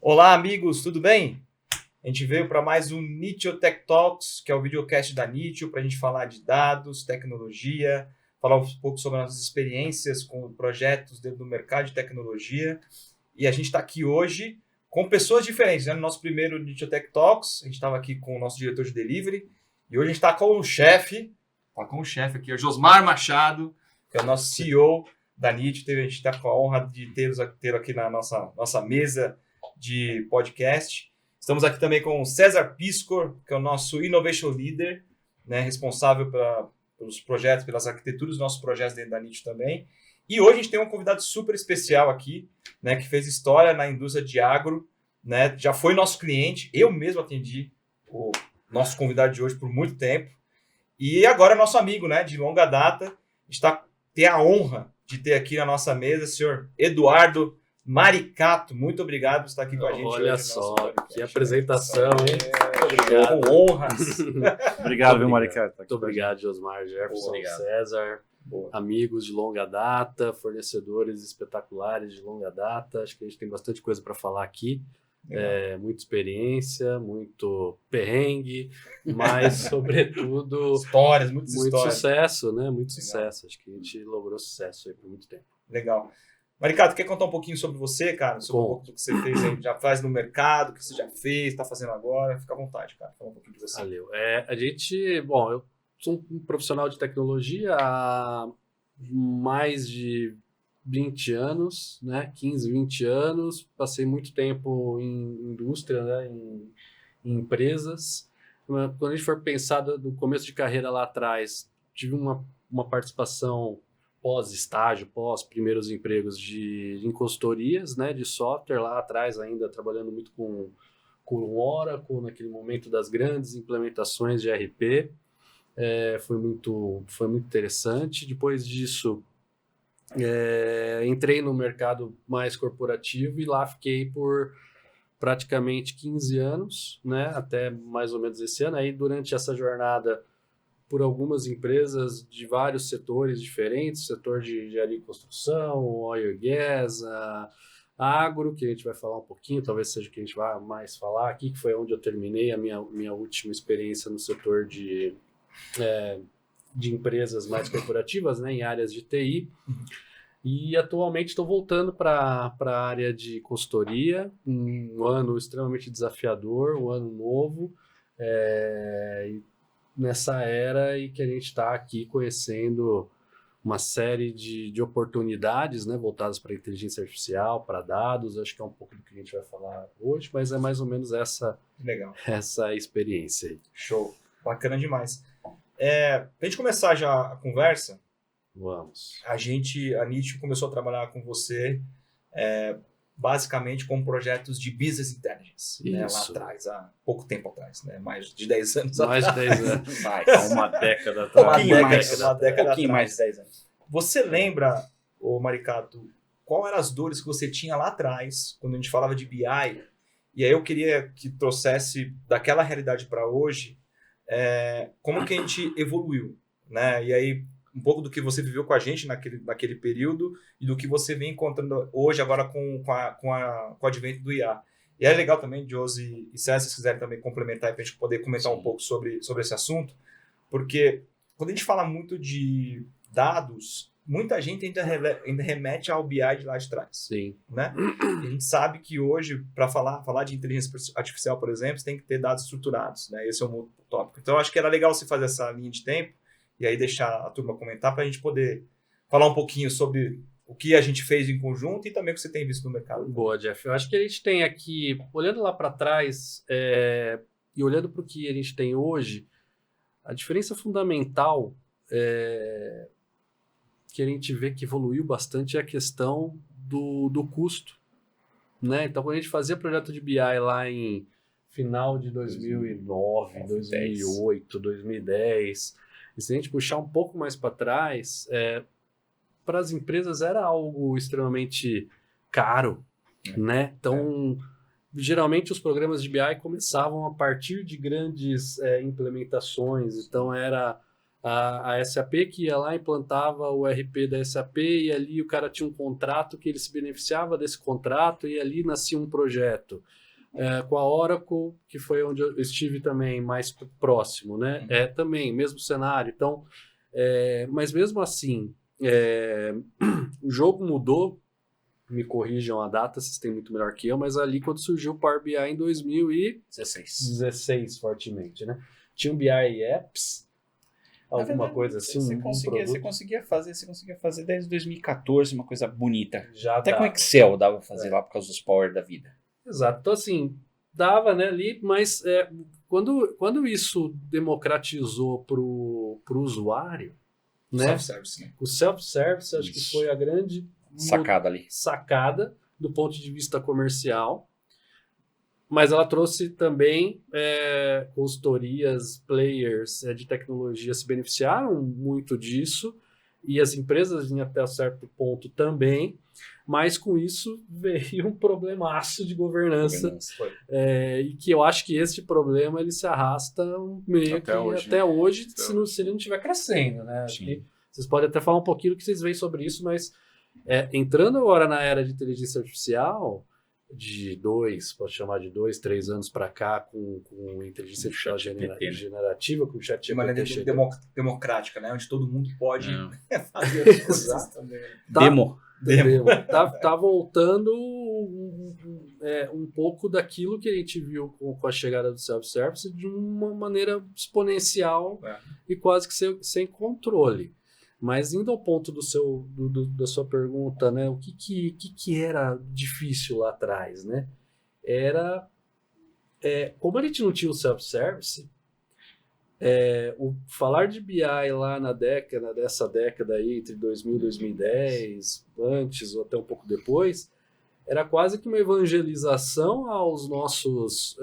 Olá, amigos, tudo bem? A gente veio para mais um Nitio Tech Talks, que é o videocast da Nitio, para a gente falar de dados, tecnologia, falar um pouco sobre as nossas experiências com projetos dentro do mercado de tecnologia. E a gente está aqui hoje com pessoas diferentes, né? No nosso primeiro Nitio Tech Talks, a gente estava aqui com o nosso diretor de delivery, e hoje a gente está com o chefe, aqui, o Josmar Machado, que é o nosso CEO da Nitio. A gente está com a honra de ter aqui na nossa mesa de podcast. Estamos aqui também com o César Piscor, que é o nosso Innovation Leader, né, responsável pelos projetos, pelas arquiteturas dos nossos projetos dentro da Nitio também. E hoje a gente tem um convidado super especial aqui, né, que fez história na indústria de agro, né, já foi nosso cliente, eu mesmo atendi o nosso convidado de hoje por muito tempo, e agora é nosso amigo, né, de longa data. A gente tem a honra de ter aqui na nossa mesa o senhor Eduardo Maricato. Muito obrigado por estar aqui com a gente. Olha hoje só, podcast, que apresentação, hein? Obrigado. Com honras. Obrigado, viu, Maricato? Muito obrigado, Josmar, Jefferson, Obrigado. César, Boa. amigos de longa data, fornecedores espetaculares de longa data. Acho que a gente tem bastante coisa para falar aqui. Muita experiência, muito perrengue, mas, sobretudo, Histórias, muito histórias. sucesso, né? Muito Legal. sucesso. Acho que a gente logrou sucesso aí por muito tempo. Legal. Maricato, quer contar um pouquinho sobre você, cara? Sobre um pouco do que você fez aí, já faz no mercado, o que você já fez, está fazendo agora? Fica à vontade, cara. Fala um pouquinho de você. Valeu. Eu sou um profissional de tecnologia há mais de 20 anos, né? 15, 20 anos. Passei muito tempo em indústria, né? Em empresas. Quando a gente for pensar do começo de carreira lá atrás, tive uma participação pós-estágio, pós-primeiros empregos em consultorias, né? De software lá atrás, ainda trabalhando muito com Oracle, naquele momento das grandes implementações de ERP. Foi muito interessante. Depois disso, entrei no mercado mais corporativo e lá fiquei por praticamente 15 anos, né, até mais ou menos esse ano. Aí, durante essa jornada, por algumas empresas de vários setores diferentes, setor de engenharia e construção, oil and gas, agro, que a gente vai falar um pouquinho, talvez seja o que a gente vai mais falar aqui, que foi onde eu terminei a minha última experiência no setor de empresas mais corporativas, né, em áreas de TI. E atualmente estou voltando para a área de consultoria, um ano extremamente desafiador, um ano novo, nessa era em que a gente está aqui conhecendo uma série de oportunidades, né, voltadas para inteligência artificial, para dados. Acho que é um pouco do que a gente vai falar hoje, mas é mais ou menos essa experiência aí. Show. Bacana demais. Para a gente começar já a conversa, vamos. A Nitio começou a trabalhar com você basicamente com projetos de Business Intelligence, né, lá atrás, há pouco tempo atrás, né, mais de 10 anos atrás. Mais de 10 anos. Uma década atrás. Uma década mais de 10 anos. Você lembra, Maricato, qual eram as dores que você tinha lá atrás, quando a gente falava de BI? E aí eu queria que trouxesse daquela realidade para hoje, como que a gente evoluiu, né? E aí um pouco do que você viveu com a gente naquele período e do que você vem encontrando hoje, agora com o advento do IA. E é legal também, Josi e César, se quiserem também complementar para a gente poder comentar um pouco sobre esse assunto, porque quando a gente fala muito de dados, muita gente ainda remete ao BI de lá de trás. Sim. Né? E a gente sabe que hoje, para falar de inteligência artificial, por exemplo, você tem que ter dados estruturados. Né? Esse é um outro tópico. Então, acho que era legal você fazer essa linha de tempo e aí deixar a turma comentar para a gente poder falar um pouquinho sobre o que a gente fez em conjunto e também o que você tem visto no mercado. Boa, Jeff. Eu acho que a gente tem aqui, olhando lá para trás e olhando para o que a gente tem hoje, a diferença fundamental que a gente vê que evoluiu bastante é a questão do custo. Né? Então, quando a gente fazia projeto de BI lá em final de 2009, 2008, 2010... E se a gente puxar um pouco mais para trás, para as empresas era algo extremamente caro, né? Então, geralmente os programas de BI começavam a partir de grandes implementações. Então, era A SAP que ia lá, implantava o RP da SAP e ali o cara tinha um contrato que ele se beneficiava desse contrato e ali nascia um projeto. Com a Oracle, que foi onde eu estive também mais próximo, né? Também, mesmo cenário. Então, mas mesmo assim, o jogo mudou, me corrijam a data, vocês têm muito melhor que eu, mas ali quando surgiu o Power BI em 2016, fortemente, né? Tinha um BI Apps, alguma coisa assim, Você produto. conseguia fazer desde 2014 uma coisa bonita. Já Até dá. com Excel dava pra fazer lá por causa dos Power da vida. Exato. Então, assim, dava, né, ali, mas quando isso democratizou pro usuário, né? Self-service, né? O self-service, acho que Isso. foi a grande Sacada ali. sacada do ponto de vista comercial, mas ela trouxe também consultorias, players de tecnologia se beneficiaram muito disso, e as empresas em até certo ponto também, mas com isso veio um problemaço de governança, e que eu acho que este problema ele se arrasta meio Até que hoje, até né? hoje, Até se ele não estiver crescendo, né? Acho Sim. que vocês podem até falar um pouquinho do que vocês veem sobre isso, mas entrando agora na era de inteligência artificial, pode chamar de 2, 3 anos para cá, com inteligência artificial ChatGPT, né? generativa, com o chat De maneira chegando. democrática, né? Onde todo mundo pode É. fazer as coisas Exato. também. Demo. Tá voltando um pouco daquilo que a gente viu com a chegada do self-service de uma maneira exponencial e quase que sem controle. Mas indo ao ponto da sua pergunta, né, o que era difícil lá atrás, né? Era como a gente não tinha o self-service, o falar de BI lá dessa década aí, entre 2000 e 2010, antes ou até um pouco depois, era quase que uma evangelização aos nossos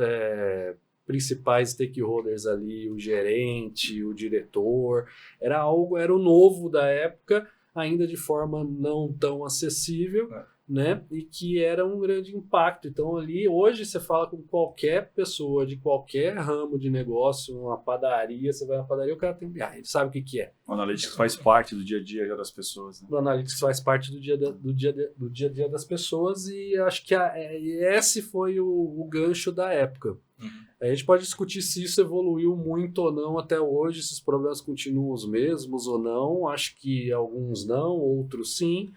principais stakeholders ali, o gerente, o diretor, era o novo da época, ainda de forma não tão acessível, né? E que era um grande impacto. Então ali, hoje você fala com qualquer pessoa de qualquer ramo de negócio, uma padaria, você vai na padaria, o cara tem BI, ele sabe o que é. O Analytics faz parte do dia a dia das pessoas. Né? O Analytics faz parte do dia a dia das pessoas e acho que esse foi o gancho da época. A gente pode discutir se isso evoluiu muito ou não até hoje, se os problemas continuam os mesmos ou não. Acho que alguns não, outros sim,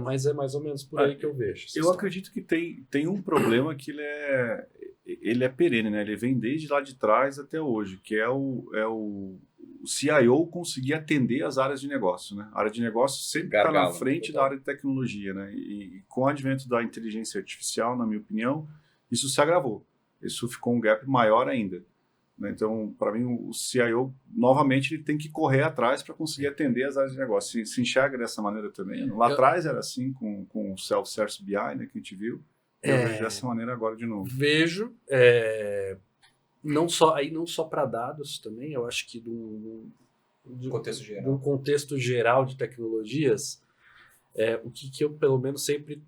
mas é mais ou menos por aí que eu vejo. Eu acredito que tem um problema que ele é perene, né? Ele vem desde lá de trás até hoje, que é o CIO conseguir atender as áreas de negócio. Né? A área de negócio sempre está na frente da área de tecnologia. Né? E com o advento da inteligência artificial, na minha opinião, isso se agravou. Isso ficou um gap maior ainda. Né? Então, para mim, o CIO, novamente, ele tem que correr atrás para conseguir atender as áreas de negócio. Se enxerga dessa maneira também. Lá atrás era assim, com o Self-Service BI, né, que a gente viu. Eu vejo dessa maneira agora de novo. Vejo. Não só para dados também, eu acho que de um contexto geral de tecnologias, o que eu, pelo menos, sempre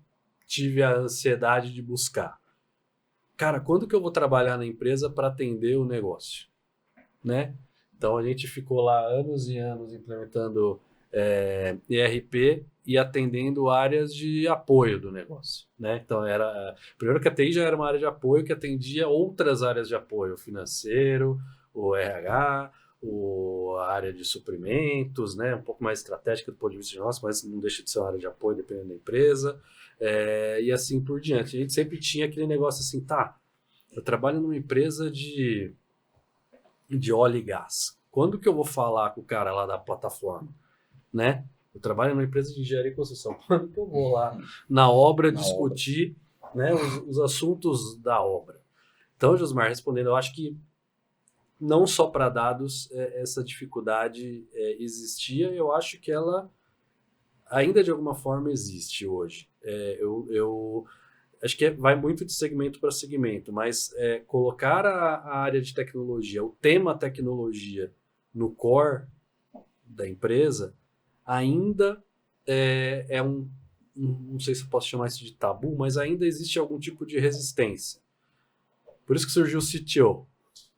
tive a ansiedade de buscar. Cara, quando que eu vou trabalhar na empresa para atender o negócio? Né? Então, a gente ficou lá anos e anos implementando ERP e atendendo áreas de apoio do negócio. Né? Então, primeiro que a TI já era uma área de apoio que atendia outras áreas de apoio, o financeiro, o RH, a área de suprimentos, né? Um pouco mais estratégica do ponto de vista de nós, mas não deixa de ser uma área de apoio dependendo da empresa. E assim por diante. A gente sempre tinha aquele negócio assim, eu trabalho numa empresa de óleo e gás. Quando que eu vou falar com o cara lá da plataforma? Né? Eu trabalho numa empresa de engenharia e construção. Quando que eu vou lá na obra discutir né, os assuntos da obra? Então, Josmar, respondendo, eu acho que não só para dados essa dificuldade existia, eu acho que ela ainda de alguma forma existe hoje. Eu acho que vai muito de segmento para segmento, mas colocar a área de tecnologia, o tema tecnologia no core da empresa, ainda não sei se eu posso chamar isso de tabu, mas ainda existe algum tipo de resistência. Por isso que surgiu o CTO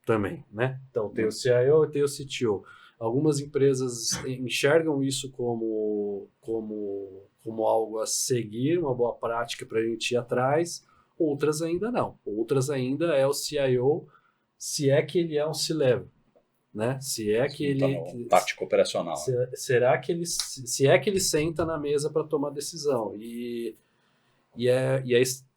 também, né? Então tem o CIO e tem o CTO. Algumas empresas enxergam isso como algo a seguir, uma boa prática para a gente ir atrás, outras ainda não. Outras ainda é o CIO, se é que ele é um C-level, né? Se é que ele... tático operacional. Será que ele... Se é que ele senta na mesa para tomar decisão. E é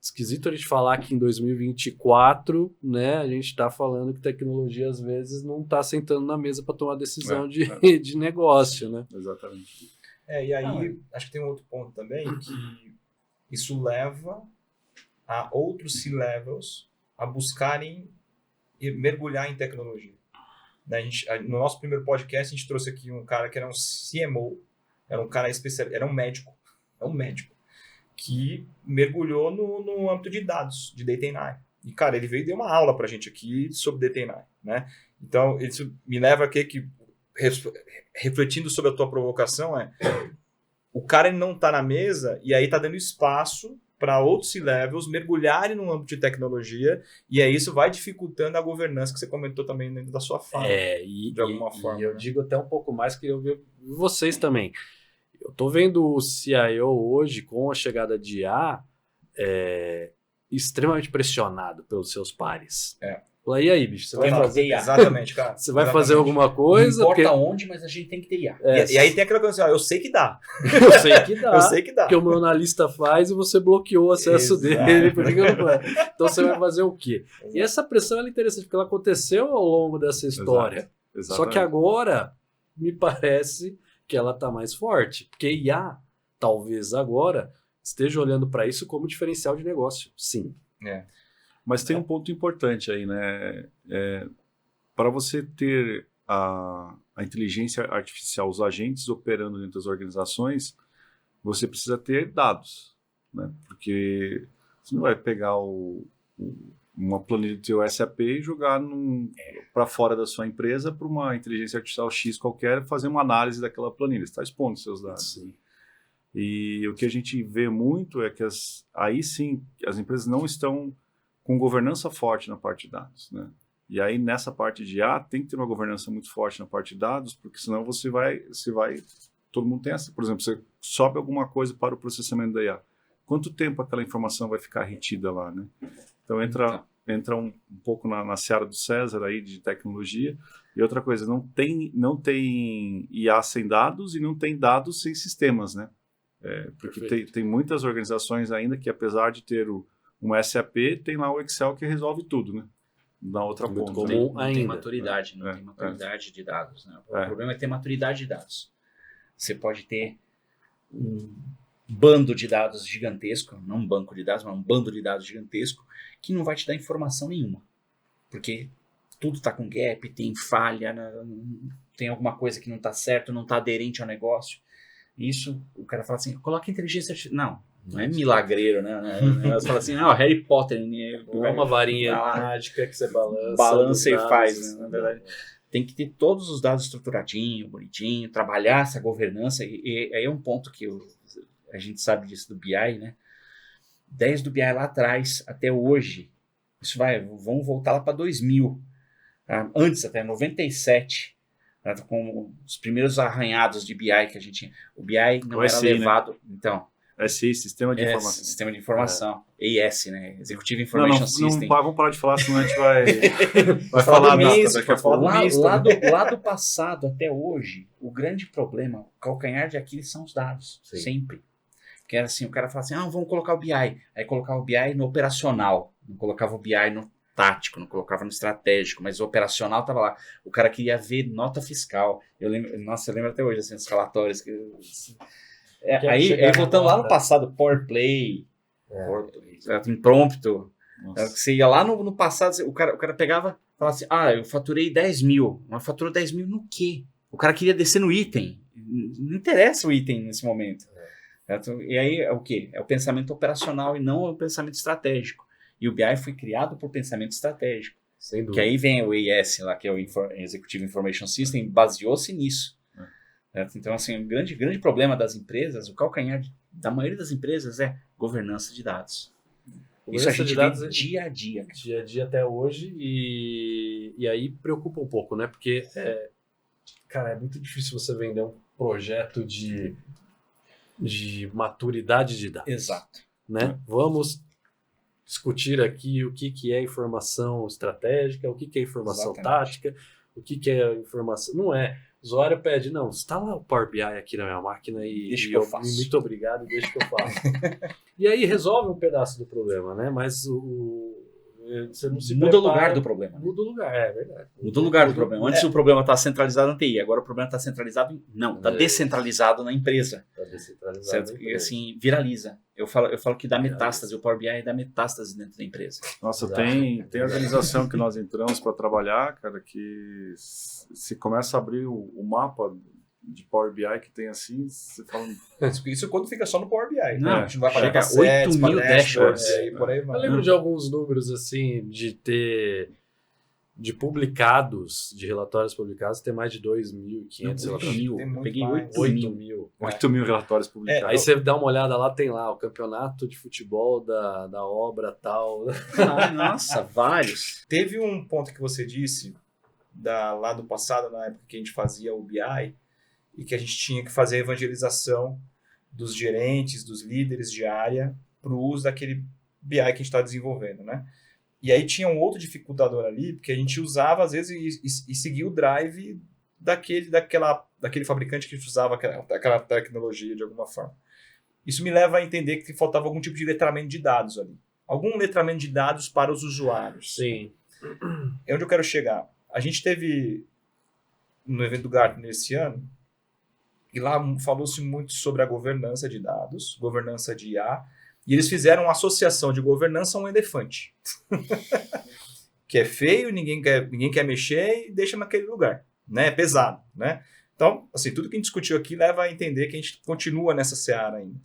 esquisito a gente falar que em 2024, né, a gente está falando que tecnologia às vezes não está sentando na mesa para tomar decisão de negócio, né? Exatamente. E aí, acho que tem um outro ponto também, que isso leva a outros C-levels a buscarem e mergulhar em tecnologia. Né? No nosso primeiro podcast, a gente trouxe aqui um cara que era um CMO, era um cara especial, era um médico, que mergulhou no âmbito de dados, de Data and AI. E, cara, ele veio e deu uma aula pra gente aqui sobre Data and AI, né? Então, isso me leva a que refletindo sobre a tua provocação, o cara ele não está na mesa e aí está dando espaço para outros C-levels mergulharem no âmbito de tecnologia, e aí isso vai dificultando a governança que você comentou também dentro da sua fala. De alguma forma. E eu digo até um pouco mais que eu vi vocês também. Eu estou vendo o CIO hoje, com a chegada de IA, extremamente pressionado pelos seus pares. Fala, e aí, bicho, você vai fazer? Exatamente, cara. Você vai fazer alguma coisa? Não importa onde, mas a gente tem que ter IA. E aí tem aquela coisa assim, eu sei que dá. Eu sei que dá. Eu sei que dá. Porque o meu analista faz e você bloqueou o acesso dele. Por que eu não faço? Então você vai fazer o quê? E essa pressão é interessante, porque ela aconteceu ao longo dessa história. Só que agora, me parece que ela está mais forte. Porque IA, talvez agora, esteja olhando para isso como diferencial de negócio. Sim. Mas tem um ponto importante aí, né? Para você ter a inteligência artificial, os agentes operando dentro das organizações, você precisa ter dados, né? Porque você não vai pegar uma planilha do seu SAP e jogar para fora da sua empresa para uma inteligência artificial X qualquer fazer uma análise daquela planilha. Você está expondo seus dados. Sim. E o que a gente vê muito é que aí sim as empresas não estão com governança forte na parte de dados, né? E aí nessa parte de IA tem que ter uma governança muito forte na parte de dados, porque senão você vai todo mundo tem essa, por exemplo, você sobe alguma coisa para o processamento da IA. Quanto tempo aquela informação vai ficar retida lá, né? Então entra um pouco na seara do César aí de tecnologia. E outra coisa, não tem IA sem dados e não tem dados sem sistemas, né? Porque tem muitas organizações ainda que, apesar de ter um SAP, tem lá o Excel que resolve tudo, né? Na outra ponta. Não tem maturidade, não tem maturidade de dados, né? O problema é ter maturidade de dados. Você pode ter um bando de dados gigantesco, não um banco de dados, mas um bando de dados gigantesco, que não vai te dar informação nenhuma. Porque tudo está com gap, tem falha, tem alguma coisa que não está certo, não está aderente ao negócio. Isso, o cara fala assim, coloca inteligência artificial. Não é milagreiro, né? Você fala assim, Harry Potter. Não é uma varinha mágica que você balança e faz, né? Na verdade, tem que ter todos os dados estruturadinho, bonitinho, trabalhar essa governança. E aí é um ponto que a gente sabe disso do BI, né? Desde o BI lá atrás até hoje, vamos voltar lá para 2000. Tá? Antes, até 97. Com os primeiros arranhados de BI que a gente tinha. O BI não era levado... Né? Então... SI, Sistema de Informação. Sistema de Informação. AS, né? Executive Information System. Vamos parar de falar, senão a gente vai falar lá do passado até hoje, o grande problema, o calcanhar de Aquiles são os dados. Sim. Sempre. Porque era assim, o cara fala assim, vamos colocar o BI. Aí colocava o BI no operacional. Não colocava o BI no tático, não colocava no estratégico, mas o operacional estava lá. O cara queria ver nota fiscal. Eu lembro até hoje, assim, os relatórios que... Aí voltando lá no passado, Power Play, Impromptu, você ia lá no passado, o cara pegava e falava assim, eu faturei 10 mil, mas faturou 10 mil no quê? O cara queria descer no item, não interessa o item nesse momento. E aí é o quê? É o pensamento operacional e não o pensamento estratégico. E o BI foi criado por pensamento estratégico. Sem dúvida. Que aí vem o AS lá, que é o Executive Information System, baseou-se nisso. Então, assim, o grande problema das empresas, o calcanhar da maioria das empresas é governança de dados. Isso a gente vê dia a dia. Dia a dia até hoje, e aí preocupa um pouco, né? Porque cara, é muito difícil você vender um projeto de maturidade de dados. Exato. Né? Vamos discutir aqui o que é informação estratégica, o que é informação tática, o que é informação... Não é. O usuário pede, não, instala o Power BI aqui na minha máquina e deixa que eu faço. Muito obrigado, deixa que eu faço. E aí resolve um pedaço do problema, né? Mas você não se muda o lugar do problema. Muda o lugar, é verdade. Muda o lugar do problema. Antes o problema está centralizado na TI, agora o problema está centralizado está descentralizado na empresa. Está descentralizado certo? Na empresa. E assim, viraliza. Eu falo que dá metástase, o Power BI dá metástase dentro da empresa. Nossa, tem organização que nós entramos para trabalhar, cara, que se começa a abrir o mapa de Power BI que tem assim, você fala... Isso quando fica só no Power BI. Não, a gente vai chega a 8 mil dashboards. Por aí vai. Eu lembro de alguns números assim, de publicados, de relatórios publicados, tem mais de 2.500 relatórios. Eu peguei 8 mil. 8 mil relatórios publicados. Aí você dá uma olhada lá, tem lá o campeonato de futebol da obra tal. Nossa, vários. Teve um ponto que você disse, lá do passado, na época que a gente fazia o BI, e que a gente tinha que fazer a evangelização dos gerentes, dos líderes de área, para o uso daquele BI que a gente está desenvolvendo, né? E aí tinha um outro dificultador ali, porque a gente usava, às vezes, e seguia o drive daquele fabricante que a gente usava aquela tecnologia de alguma forma. Isso me leva a entender que faltava algum tipo de letramento de dados ali. Algum letramento de dados para os usuários. Sim. É onde eu quero chegar. A gente teve, no evento do Gartner esse ano, e lá falou-se muito sobre a governança de dados, governança de IA, e eles fizeram uma associação de governança a um elefante. Que é feio, ninguém quer mexer e deixa naquele lugar. Né? É pesado. Né? Então, assim, tudo que a gente discutiu aqui leva a entender que a gente continua nessa seara ainda.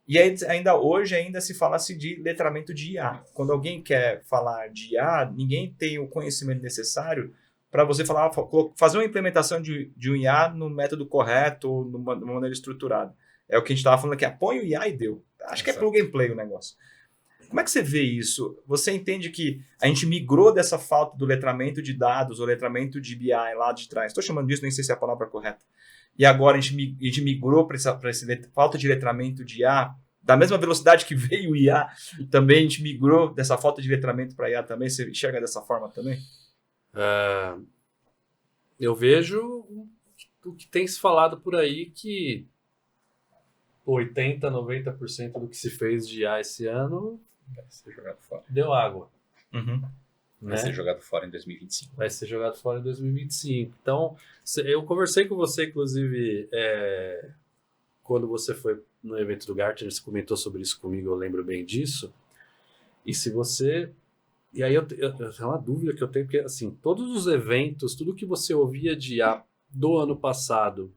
E aí, hoje ainda se fala-se de letramento de IA. Quando alguém quer falar de IA, ninguém tem o conhecimento necessário para você fazer uma implementação de um IA no método correto ou de uma maneira estruturada. É o que a gente estava falando aqui. Põe o IA e deu. Acho que é plug and play o negócio. Como é que você vê isso? Você entende que a gente migrou dessa falta do letramento de dados ou letramento de BI lá de trás? Estou chamando disso, nem sei se é a palavra correta. E agora a gente migrou para essa falta de letramento de IA, da mesma velocidade que veio o IA, também a gente migrou dessa falta de letramento para IA também? Você enxerga dessa forma também? Eu vejo o que tem se falado por aí, que 80%, 90% do que se fez de IA esse ano vai ser jogado fora. Deu água. Uhum. Vai ser jogado fora em 2025. Vai ser jogado fora em 2025. Então, eu conversei com você, inclusive, quando você foi no evento do Gartner, você comentou sobre isso comigo, eu lembro bem disso. E se você... E aí é uma dúvida que eu tenho, porque assim, todos os eventos, tudo que você ouvia de IA do ano passado,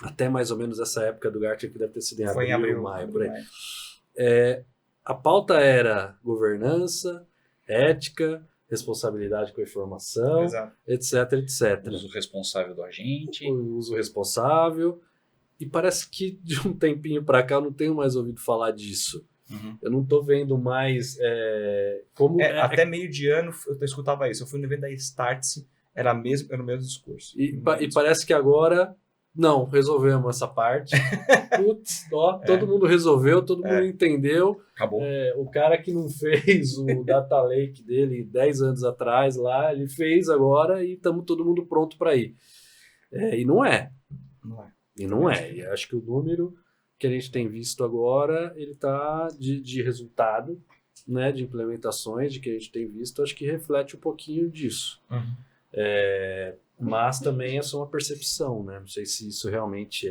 até mais ou menos essa época do Gartner, que deve ter sido em abril, maio, por aí. A pauta era governança, ética, responsabilidade com a informação, etc, etc. Uso responsável do agente. O uso responsável. E parece que de um tempinho para cá eu não tenho mais ouvido falar disso. Uhum. Eu não estou vendo mais até meio de ano eu escutava isso. Eu fui no evento da Startse, era o mesmo discurso. E parece que agora, não, resolvemos essa parte. Putz, todo mundo resolveu, todo mundo entendeu. Acabou. O cara que não fez o data lake dele 10 anos atrás lá, ele fez agora e estamos todo mundo pronto para ir. E não é. E não é. E acho que o número que a gente tem visto agora, ele está de resultado, né, de implementações de que a gente tem visto, acho que reflete um pouquinho disso. Uhum. Mas também é só uma percepção, né? Não sei se isso realmente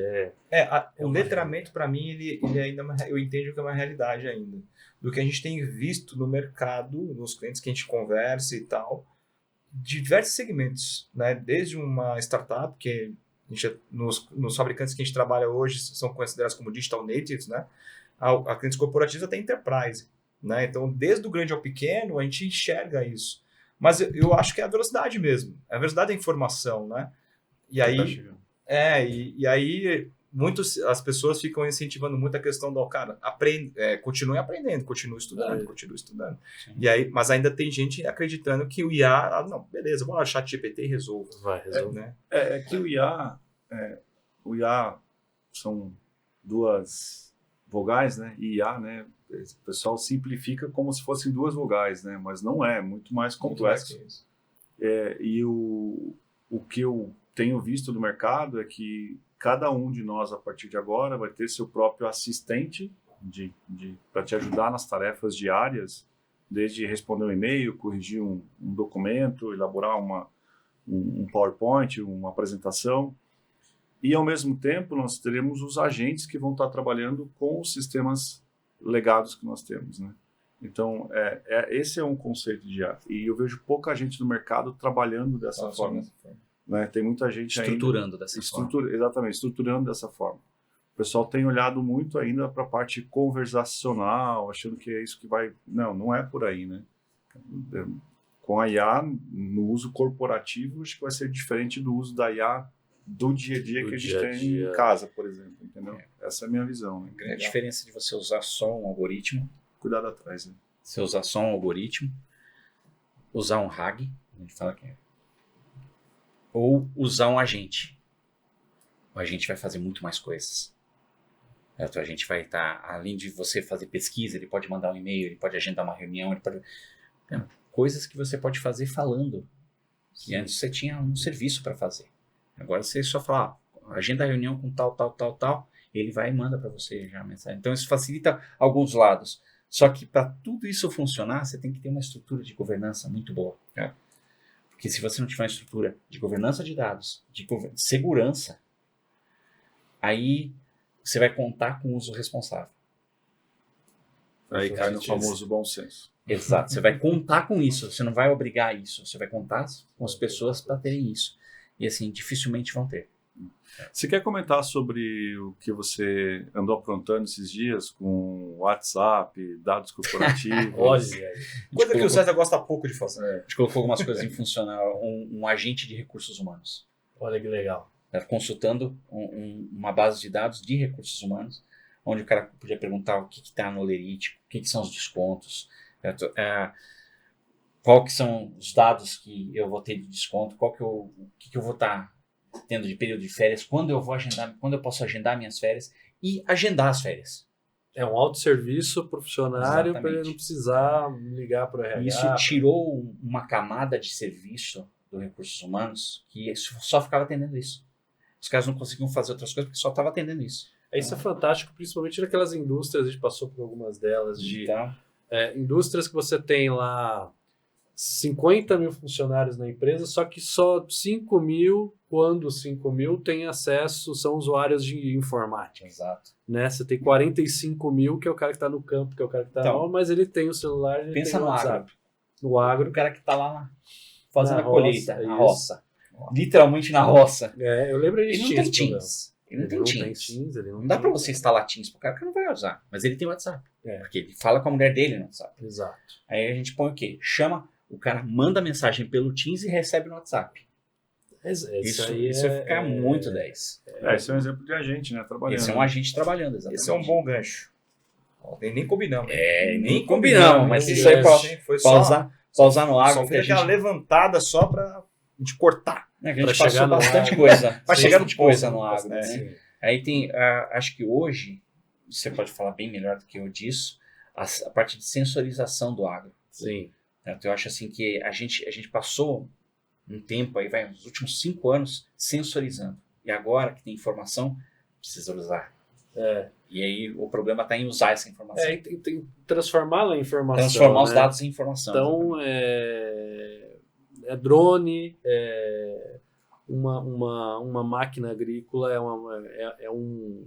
o letramento, para mim, ele ainda eu entendo que é uma realidade ainda. Do que a gente tem visto no mercado, nos clientes que a gente conversa e tal, de diversos segmentos, né? Desde uma startup, que nos fabricantes que a gente trabalha hoje são considerados como digital natives, né? A clientes corporativos até enterprise, né? Então, desde o grande ao pequeno, a gente enxerga isso. Mas eu acho que é a velocidade mesmo. É a velocidade da informação, né? E aí, e aí as pessoas ficam incentivando muito a questão do cara, continue aprendendo, continue estudando, continue estudando. E aí, mas ainda tem gente acreditando que o IA, não, beleza, vamos lá, chat GPT resolve. Vai resolver. Né? É que o IA são duas vogais, né? IA, né? O pessoal simplifica como se fossem duas vogais, né? Mas não é, muito mais complexo. Muito mais que isso. E o que eu tenho visto no mercado é que cada um de nós, a partir de agora, vai ter seu próprio assistente para te ajudar nas tarefas diárias, desde responder um e-mail, corrigir um documento, elaborar um PowerPoint, uma apresentação. E, ao mesmo tempo, nós teremos os agentes que vão estar trabalhando com os sistemas legados que nós temos, né? Então, esse é um conceito de IA. E eu vejo pouca gente no mercado trabalhando dessa forma. Né? Tem muita gente estruturando dessa forma. Exatamente, estruturando dessa forma. O pessoal tem olhado muito ainda para a parte conversacional, achando que é isso que vai... Não é por aí, né? Com a IA, no uso corporativo, acho que vai ser diferente do uso da IA do dia a dia que a gente tem em casa, por exemplo, entendeu? Essa é a minha visão. Né? A diferença de você usar só um algoritmo... Cuidado atrás, né? Você usar só um algoritmo, usar um RAG, a gente fala que ou usar um agente. O agente vai fazer muito mais coisas. Certo? A gente vai estar, além de você fazer pesquisa, ele pode mandar um e-mail, ele pode agendar uma reunião, ele pode... coisas que você pode fazer falando. E antes você tinha um serviço para fazer. Agora você só fala, agenda a reunião com tal, ele vai e manda para você já a mensagem. Então isso facilita alguns lados. Só que para tudo isso funcionar, você tem que ter uma estrutura de governança muito boa. Né? Porque se você não tiver uma estrutura de governança de dados, de segurança, aí você vai contar com o uso responsável. Aí cai no famoso bom senso. Exato. Você vai contar com isso. Você não vai obrigar isso. Você vai contar com as pessoas para terem isso. E assim, dificilmente vão ter. Você quer comentar sobre o que você andou aprontando esses dias com WhatsApp, dados corporativos? Olha, coisa que o César gosta pouco de fazer. A gente colocou algumas coisas em funcional, um agente de recursos humanos. Olha que legal. Consultando uma base de dados de recursos humanos, onde o cara podia perguntar o que está no Lerite, o que são os descontos, qual que são os dados que eu vou ter de desconto, o que eu vou estar tendo de período de férias, quando eu posso agendar minhas férias e agendar as férias. É um autosserviço profissionário para ele não precisar ligar para o RH. Isso tirou uma camada de serviço do recursos humanos que só ficava atendendo isso. Os caras não conseguiam fazer outras coisas porque só estava atendendo isso. Isso é fantástico, principalmente naquelas indústrias, a gente passou por algumas delas, indústrias que você tem lá 50 mil funcionários na empresa, só que só 5 mil, quando 5 mil tem acesso, são usuários de informática. Exato. Né? Você tem 45 mil, que é o cara que está no campo, que é o cara que está lá, mas ele tem o celular, ele pensa tem o WhatsApp. Agro. No agro. O cara que está lá fazendo a colheita, na roça. Literalmente na roça. Eu lembro disso. Ele não tem Teams. Ele não tem Teams. Não dá para você instalar Teams pro cara que não vai usar. Mas ele tem WhatsApp. Porque ele fala com a mulher dele no WhatsApp. Exato. Aí a gente põe o quê? O cara manda mensagem pelo Teams e recebe no WhatsApp. Isso vai ficar muito 10. Esse é um exemplo de agente, né? Trabalhando. Esse é um agente trabalhando, exatamente. Esse é um bom gancho. Nem combinamos. Nem combinamos. Mas isso aí foi pra usar no agro. Só fez aquela levantada só pra gente cortar. A gente passou bastante coisa. Pra chegar no coisa no agro. Né? Aí tem, acho que hoje, você pode falar bem melhor do que eu disso, a parte de sensorização do agro. Sim. Então, eu acho assim que a gente passou um tempo, aí vai uns últimos 5 anos, sensorizando. E agora que tem informação, precisa usar. E aí o problema está em usar essa informação. Tem que transformá-la em informação. Transformar os dados em informação. Então, drone, uma máquina agrícola, é um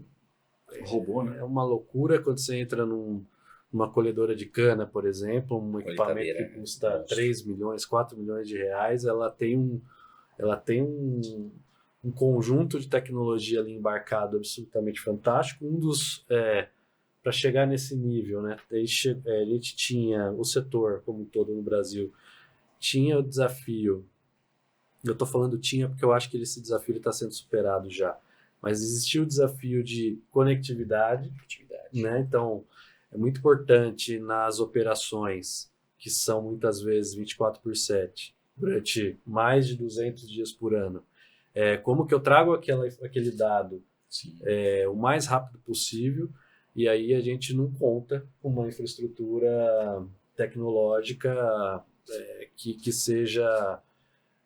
robô, né? É uma loucura quando você entra numa colhedora de cana, por exemplo, um equipamento que custa 3 milhões, 4 milhões de reais, ela tem um conjunto de tecnologia ali embarcado absolutamente fantástico. Para chegar nesse nível, né? A gente tinha o setor como um todo no Brasil, tinha o desafio, eu estou falando tinha porque eu acho que esse desafio está sendo superado já, Mas existia o desafio de conectividade, né? Então, é muito importante nas operações, que são muitas vezes 24/7, durante mais de 200 dias por ano. Como que eu trago aquele dado o mais rápido possível, e aí a gente não conta com uma infraestrutura tecnológica que seja...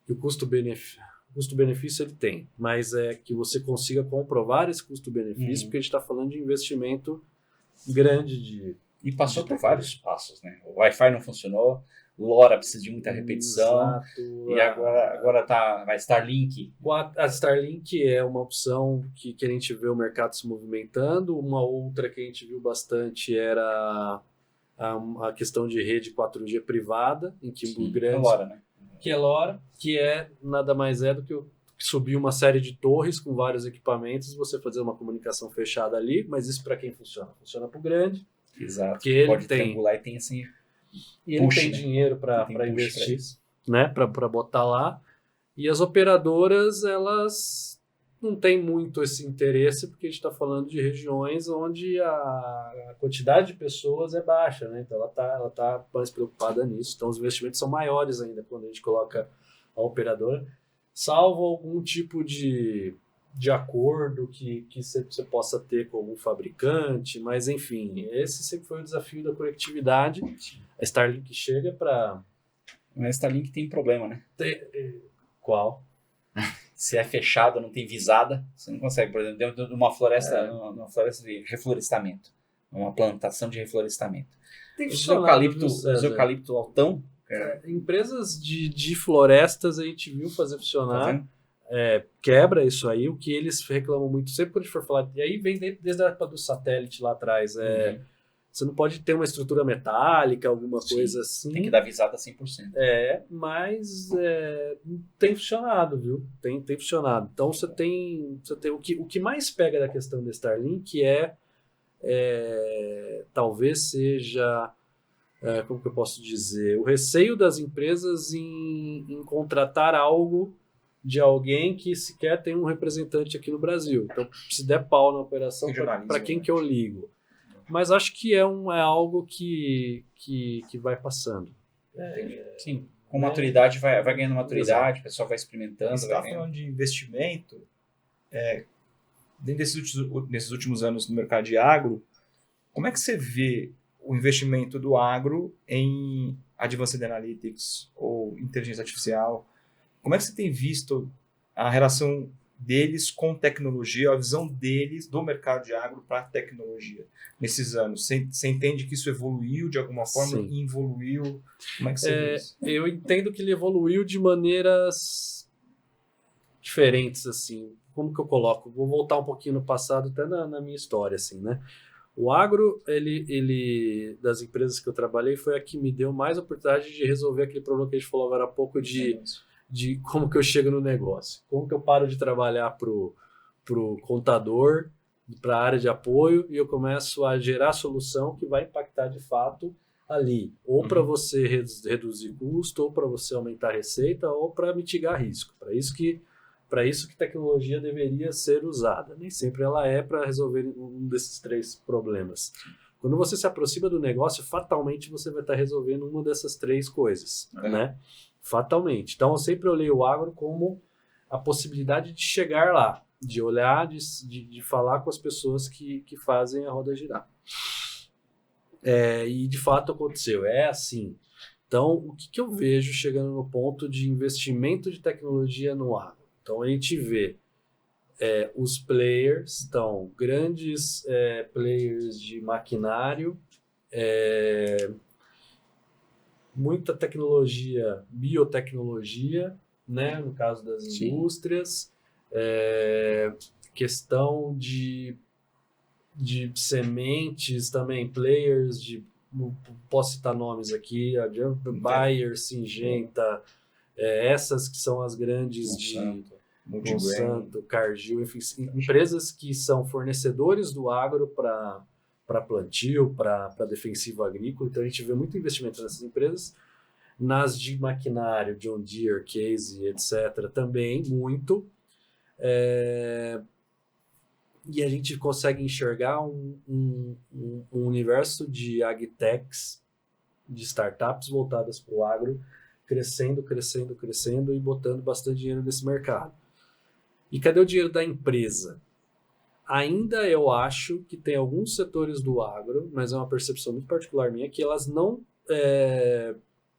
que o custo-benefício ele tem, mas que você consiga comprovar esse custo-benefício, porque a gente está falando de investimento grande E passou por vários passos, né? O Wi-Fi não funcionou, o LoRa precisa de muita repetição. Exato. E agora vai Starlink. A Starlink é uma opção que a gente vê o mercado se movimentando. Uma outra que a gente viu bastante era a questão de rede 4G privada, em que Sim, grandes... LoRa, né? Que é LoRa, que nada mais é do que subir uma série de torres com vários equipamentos, você fazer uma comunicação fechada ali, mas isso para quem funciona? Funciona para o grande. Exato. Porque ele pode tem... triangular e tem assim... E ele push, tem né? dinheiro para Tem push investir, pra né? Para botar lá. E as operadoras, elas não têm muito esse interesse, porque a gente está falando de regiões onde a quantidade de pessoas é baixa, né? Então ela tá mais preocupada nisso. Então os investimentos são maiores ainda quando a gente coloca a operadora, salvo algum tipo de acordo que você possa ter com algum fabricante, mas enfim, esse sempre foi o desafio da conectividade. A Starlink chega para... Mas a Starlink tem problema, né? Qual? Se é fechado, não tem visada, você não consegue, por exemplo, dentro de uma floresta, numa floresta de reflorestamento, uma plantação de reflorestamento. Tem Os funcionado, viu, César? eucalipto altão, Empresas de florestas a gente viu fazer tá funcionar, vendo? quebra isso aí, o que eles reclamam muito, sempre quando a gente for falar, e aí vem desde a época do satélite lá atrás, você não pode ter uma estrutura metálica, alguma Sim, coisa assim. Tem que dar visada 100%. Mas tem funcionado, viu? Tem funcionado. Então você tem o que mais pega da questão da Starlink talvez seja, como que eu posso dizer, o receio das empresas em contratar algo de alguém que sequer tem um representante aqui no Brasil. Então, se der pau na operação, para quem que eu ligo? Mas acho que é algo que vai passando. Sim, com maturidade vai ganhando maturidade, o pessoal vai experimentando. Você está falando de investimento, dentro nesses últimos anos no mercado de agro, como é que você vê o investimento do agro em Advanced Analytics ou inteligência artificial? Como é que você tem visto a relação deles com tecnologia, a visão deles do mercado de agro para a tecnologia nesses anos? Você entende que isso evoluiu de alguma forma? Sim. Evoluiu? Como é que você vê isso? Eu entendo que ele evoluiu de maneiras diferentes, assim. Como que eu coloco? Vou voltar um pouquinho no passado, até na minha história, assim, né? O agro, ele das empresas que eu trabalhei, foi a que me deu mais oportunidade de resolver aquele problema que a gente falou agora há pouco de como que eu chego no negócio. Como que eu paro de trabalhar pro contador, para a área de apoio, e eu começo a gerar solução que vai impactar de fato ali. Ou para você reduzir custo, ou para você aumentar a receita, ou para mitigar risco. Para isso que tecnologia deveria ser usada. Nem sempre ela é para resolver um desses três problemas. Quando você se aproxima do negócio, fatalmente você vai estar resolvendo uma dessas três coisas, né? Fatalmente. Então, eu sempre olhei o agro como a possibilidade de chegar lá, de olhar, de falar com as pessoas que fazem a roda girar. E, de fato, aconteceu. É assim. Então, o que eu vejo chegando no ponto de investimento de tecnologia no agro? Então, a gente vê os players, então, grandes players de maquinário, muita tecnologia, biotecnologia, né, no caso das indústrias, questão de sementes também, players não posso citar nomes aqui, a Bayer, Syngenta, essas que são as grandes Monsanto, Cargill, enfim, empresas que são fornecedores do agro para plantio, para defensivo agrícola. Então a gente vê muito investimento nessas empresas. Nas de maquinário, John Deere, Case, etc., também muito. e a gente consegue enxergar um universo de agtechs, de startups voltadas para o agro, crescendo e botando bastante dinheiro nesse mercado. E cadê o dinheiro da empresa? Ainda eu acho que tem alguns setores do agro, mas é uma percepção muito particular minha, que elas não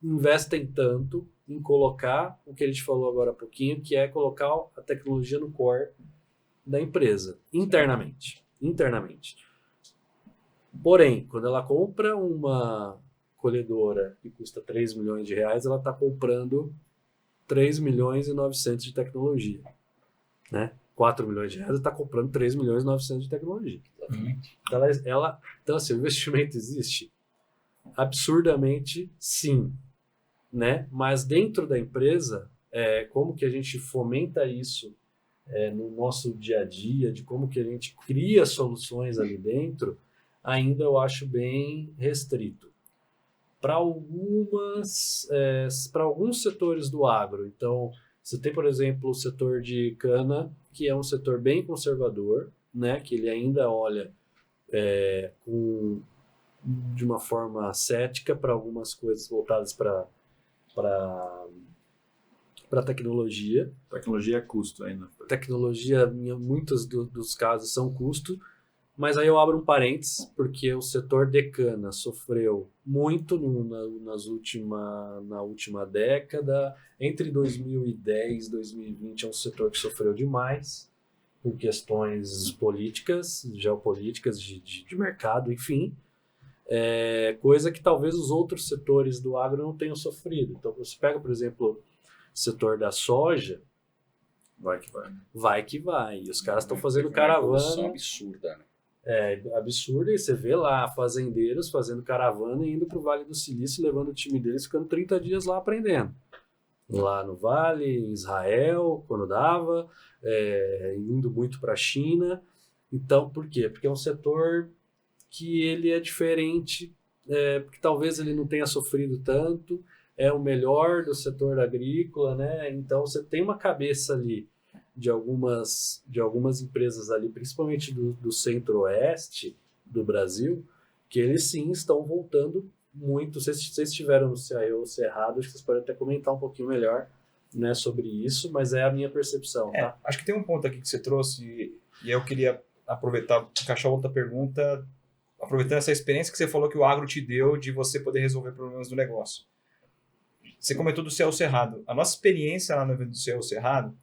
investem tanto em colocar o que a gente falou agora há pouquinho, que é colocar a tecnologia no core da empresa, internamente. Porém, quando ela compra uma colhedora que custa 3 milhões de reais, ela está comprando 3 milhões e 900 de tecnologia. Né? 4 milhões de reais, ela está comprando 3 milhões e 900 de tecnologia. Então, assim, o investimento existe? Absurdamente, sim. Né? Mas dentro da empresa, como que a gente fomenta isso no nosso dia a dia, de como que a gente cria soluções ali dentro, ainda eu acho bem restrito. Para alguns setores do agro. Então, você tem, por exemplo, o setor de cana, que é um setor bem conservador, né? Que ele ainda olha de uma forma cética para algumas coisas voltadas para tecnologia. Tecnologia é custo ainda. Tecnologia, em muitos dos casos, são custo. Mas aí eu abro um parênteses, porque o setor de cana sofreu muito na última década. Entre 2010 e 2020 é um setor que sofreu demais por questões políticas, geopolíticas, de mercado, enfim. Coisa que talvez os outros setores do agro não tenham sofrido. Então, você pega, por exemplo, o setor da soja, vai que vai. Vai que vai. E os caras estão fazendo caravana. É uma absurda, né? Absurdo, e você vê lá fazendeiros fazendo caravana e indo para o Vale do Silício, levando o time deles, ficando 30 dias lá aprendendo. Lá no Vale, em Israel, quando dava, indo muito para a China. Então, por quê? Porque é um setor que ele é diferente, porque talvez ele não tenha sofrido tanto, é o melhor do setor agrícola, né? Então, você tem uma cabeça ali de algumas empresas ali, principalmente do centro-oeste do Brasil, que eles sim estão voltando muito. Se vocês estiveram no CIO Cerrado, acho que vocês podem até comentar um pouquinho melhor, né, sobre isso, mas é a minha percepção. Tá? Acho que tem um ponto aqui que você trouxe, e eu queria aproveitar, encaixar outra pergunta, aproveitando essa experiência que você falou que o agro te deu de você poder resolver problemas do negócio. Você comentou do CIO Cerrado. A nossa experiência lá no evento do CIO Cerrado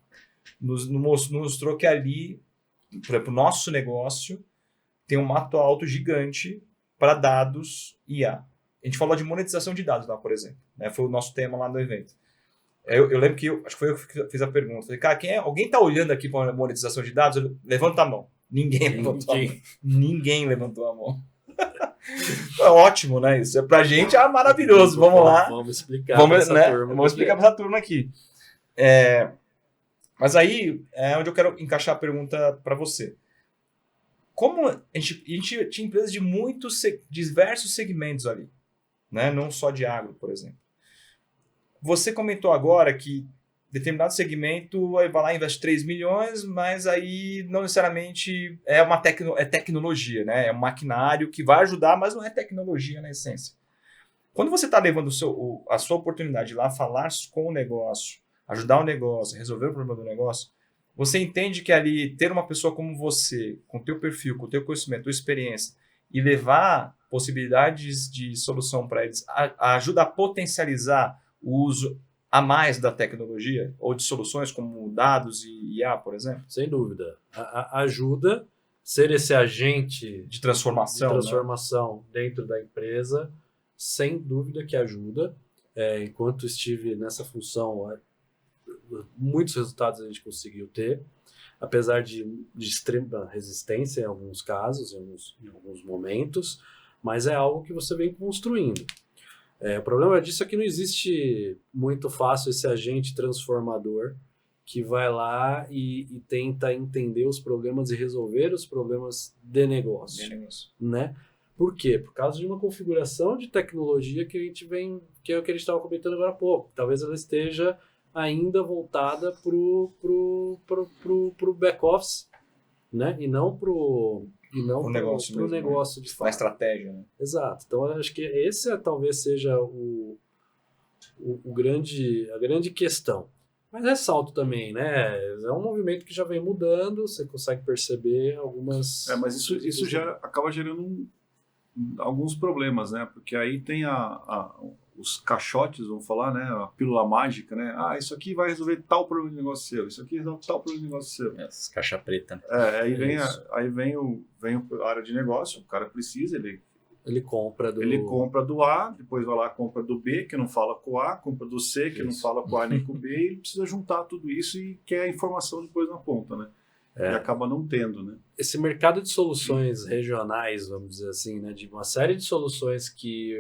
nos mostrou que ali, para o nosso negócio, tem um mato alto gigante para dados IA. A gente falou de monetização de dados lá, por exemplo. Né? Foi o nosso tema lá no evento. Eu lembro que, acho que foi eu que fiz a pergunta. Falei, cara, alguém está olhando aqui para a monetização de dados? Levanta a mão. Ninguém levantou a mão. Ninguém levantou a mão. É ótimo, né? Isso pra gente é maravilhoso. Vamos lá. Vamos explicar para essa turma. Vamos explicar para essa turma aqui. Mas aí é onde eu quero encaixar a pergunta para você. Como a gente tinha empresas de diversos segmentos ali, né? Não só de agro, por exemplo. Você comentou agora que determinado segmento vai lá e investe 3 milhões, mas aí não necessariamente é tecnologia, né? É um maquinário que vai ajudar, mas não é tecnologia na essência. Quando você está levando a sua oportunidade de ir lá falar com o negócio, ajudar o negócio, resolver o problema do negócio, você entende que ali ter uma pessoa como você, com o teu perfil, com o teu conhecimento, tua experiência, e levar possibilidades de solução para eles, ajuda a potencializar o uso a mais da tecnologia, ou de soluções como dados e IA, por exemplo? Sem dúvida. Ajuda ser esse agente de transformação, né? Dentro da empresa, sem dúvida que ajuda. Enquanto estive nessa função, muitos resultados a gente conseguiu ter, apesar de extrema resistência em alguns casos, em alguns momentos, mas é algo que você vem construindo. O problema disso é que não existe muito fácil esse agente transformador que vai lá e tenta entender os problemas e resolver os problemas de negócio. Né? Por quê? Por causa de uma configuração de tecnologia que a gente que é o que a gente estava comentando agora há pouco. Talvez ela esteja ainda voltada para o back-office, né? E não pro negócio mesmo, né? negócio de Na fato. estratégia, né? Exato. Então, eu acho que esse talvez seja a grande questão. Mas ressalto também, né? É um movimento que já vem mudando, você consegue perceber algumas... Mas isso já acaba gerando alguns problemas, né? Porque aí tem os caixotes, vamos falar, né? A pílula mágica, né? Isso aqui vai resolver tal problema de negócio seu, isso aqui resolve tal problema de negócio seu. Essa caixa preta, né? Aí vem Isso. aí vem a área de negócio, o cara precisa, Ele compra do A, depois vai lá, compra do B, que não fala com o A, compra do C, que não fala com o A nem com o B, e ele precisa juntar tudo isso e quer a informação depois na ponta, né? E acaba não tendo, né? Esse mercado de soluções regionais, vamos dizer assim, né? De uma série de soluções que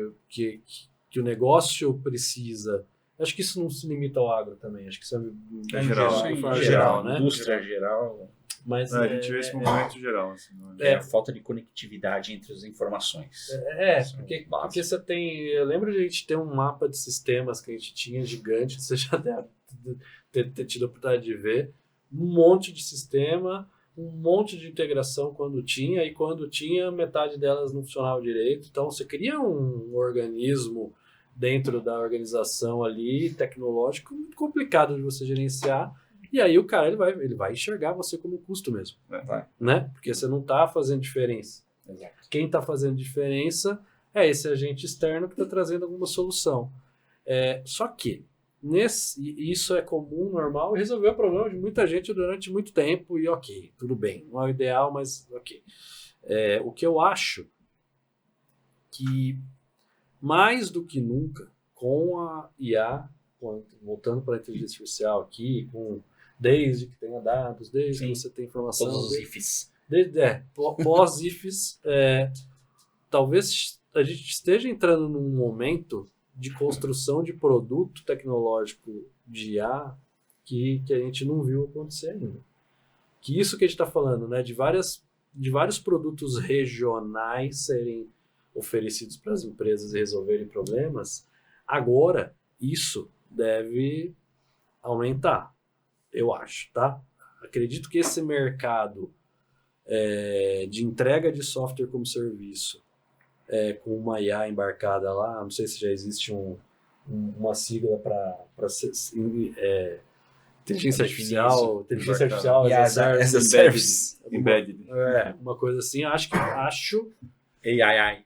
o negócio precisa. Acho que isso não se limita ao agro também, acho que isso É geral. de Em forma geral, né? indústria geral. Mas A gente vê esse movimento geral. Assim, É a falta de conectividade entre as informações. Porque você tem. Eu lembro de a gente ter um mapa de sistemas que a gente tinha gigante, você já deve ter tido a oportunidade de ver. Um monte de sistema, um monte de integração quando tinha, e quando tinha, metade delas não funcionava direito. Então você cria um organismo dentro da organização ali, tecnológico, muito complicado de você gerenciar. E aí o cara ele vai enxergar você como custo mesmo, né? Porque você não está fazendo diferença. Exato. Quem está fazendo diferença é esse agente externo que está trazendo alguma solução. Só que isso é comum, normal, e resolveu o problema de muita gente durante muito tempo, e ok, tudo bem. Não é o ideal, mas ok. O que eu acho que mais do que nunca, com a IA, voltando para a inteligência artificial aqui, desde que tenha dados, desde que você tenha informação... Todos os IFs. Pós-IFs, talvez a gente esteja entrando num momento de construção de produto tecnológico de IA que a gente não viu acontecer ainda. Que isso que a gente está falando, né, de vários produtos regionais serem oferecidos para as empresas e resolverem problemas, agora isso deve aumentar, eu acho, tá? Acredito que esse mercado de entrega de software como serviço, com uma IA embarcada lá, não sei se já existe uma sigla para inteligência artificial as a service, Embedded. uma coisa assim. Acho AI.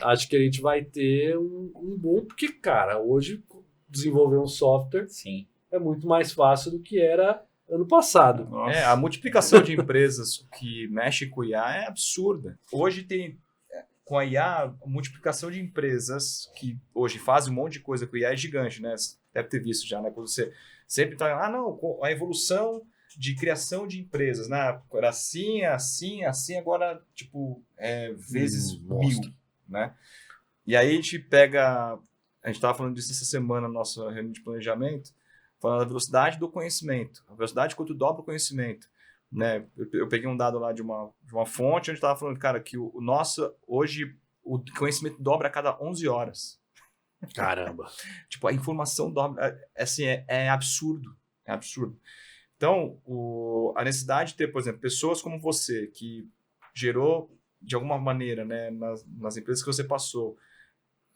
acho que a gente vai ter um boom, porque, cara, hoje desenvolver um software Sim. é muito mais fácil do que era ano passado. A multiplicação de empresas que mexem com IA é absurda. Hoje tem, com a IA, a multiplicação de empresas que hoje fazem um monte de coisa com IA é gigante, né? Você deve ter visto já, né? Quando você sempre está, a evolução de criação de empresas, né? Era assim, agora, tipo, vezes 1000, né? E aí a gente estava falando disso essa semana na nossa reunião de planejamento, falando da velocidade do conhecimento, a velocidade quanto dobra o conhecimento, né? Eu peguei um dado lá de uma fonte onde estava falando, cara, que hoje o conhecimento dobra a cada 11 horas. Caramba. Tipo, a informação dobra, assim, é absurdo, é absurdo. Então, a necessidade de ter, por exemplo, pessoas como você, que gerou, de alguma maneira, né, nas empresas que você passou,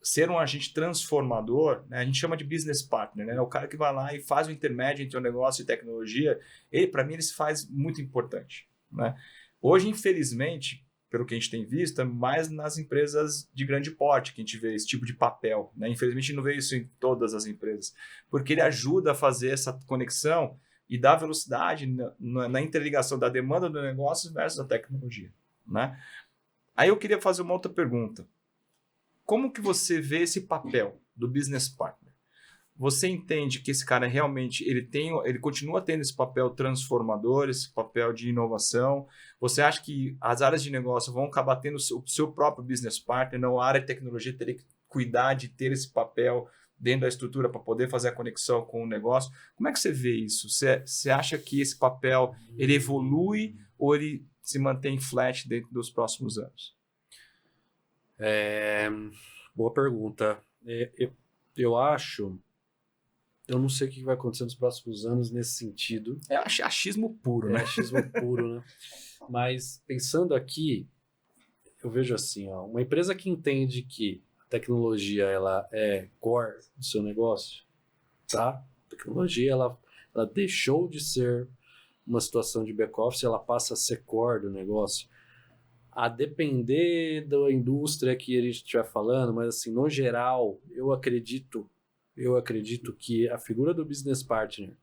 ser um agente transformador, né, a gente chama de business partner, né, o cara que vai lá e faz o intermédio entre o negócio e tecnologia, para mim, ele se faz muito importante, né? Hoje, infelizmente, pelo que a gente tem visto, é mais nas empresas de grande porte que a gente vê esse tipo de papel, né? Infelizmente, a gente não vê isso em todas as empresas, porque ele ajuda a fazer essa conexão e dá velocidade na interligação da demanda do negócio versus a tecnologia, né? Aí eu queria fazer uma outra pergunta. Como que você vê esse papel do business partner? Você entende que esse cara realmente ele continua tendo esse papel transformador, esse papel de inovação? Você acha que as áreas de negócio vão acabar tendo o seu próprio business partner, não a área de tecnologia teria que cuidar de ter esse papel dentro da estrutura para poder fazer a conexão com o negócio? Como é que você vê isso? Você acha que esse papel ele evolui ou ele se mantém flat dentro dos próximos anos? Boa pergunta. Eu acho eu não sei o que vai acontecer nos próximos anos nesse sentido. É achismo puro, É né? achismo puro, né? Mas pensando aqui, eu vejo assim, ó, uma empresa que entende que a tecnologia ela é core do seu negócio, tá? A tecnologia ela deixou de ser uma situação de back-office, ela passa a ser core do negócio. A depender da indústria que a gente estiver falando, mas assim, no geral, eu acredito que a figura do business partner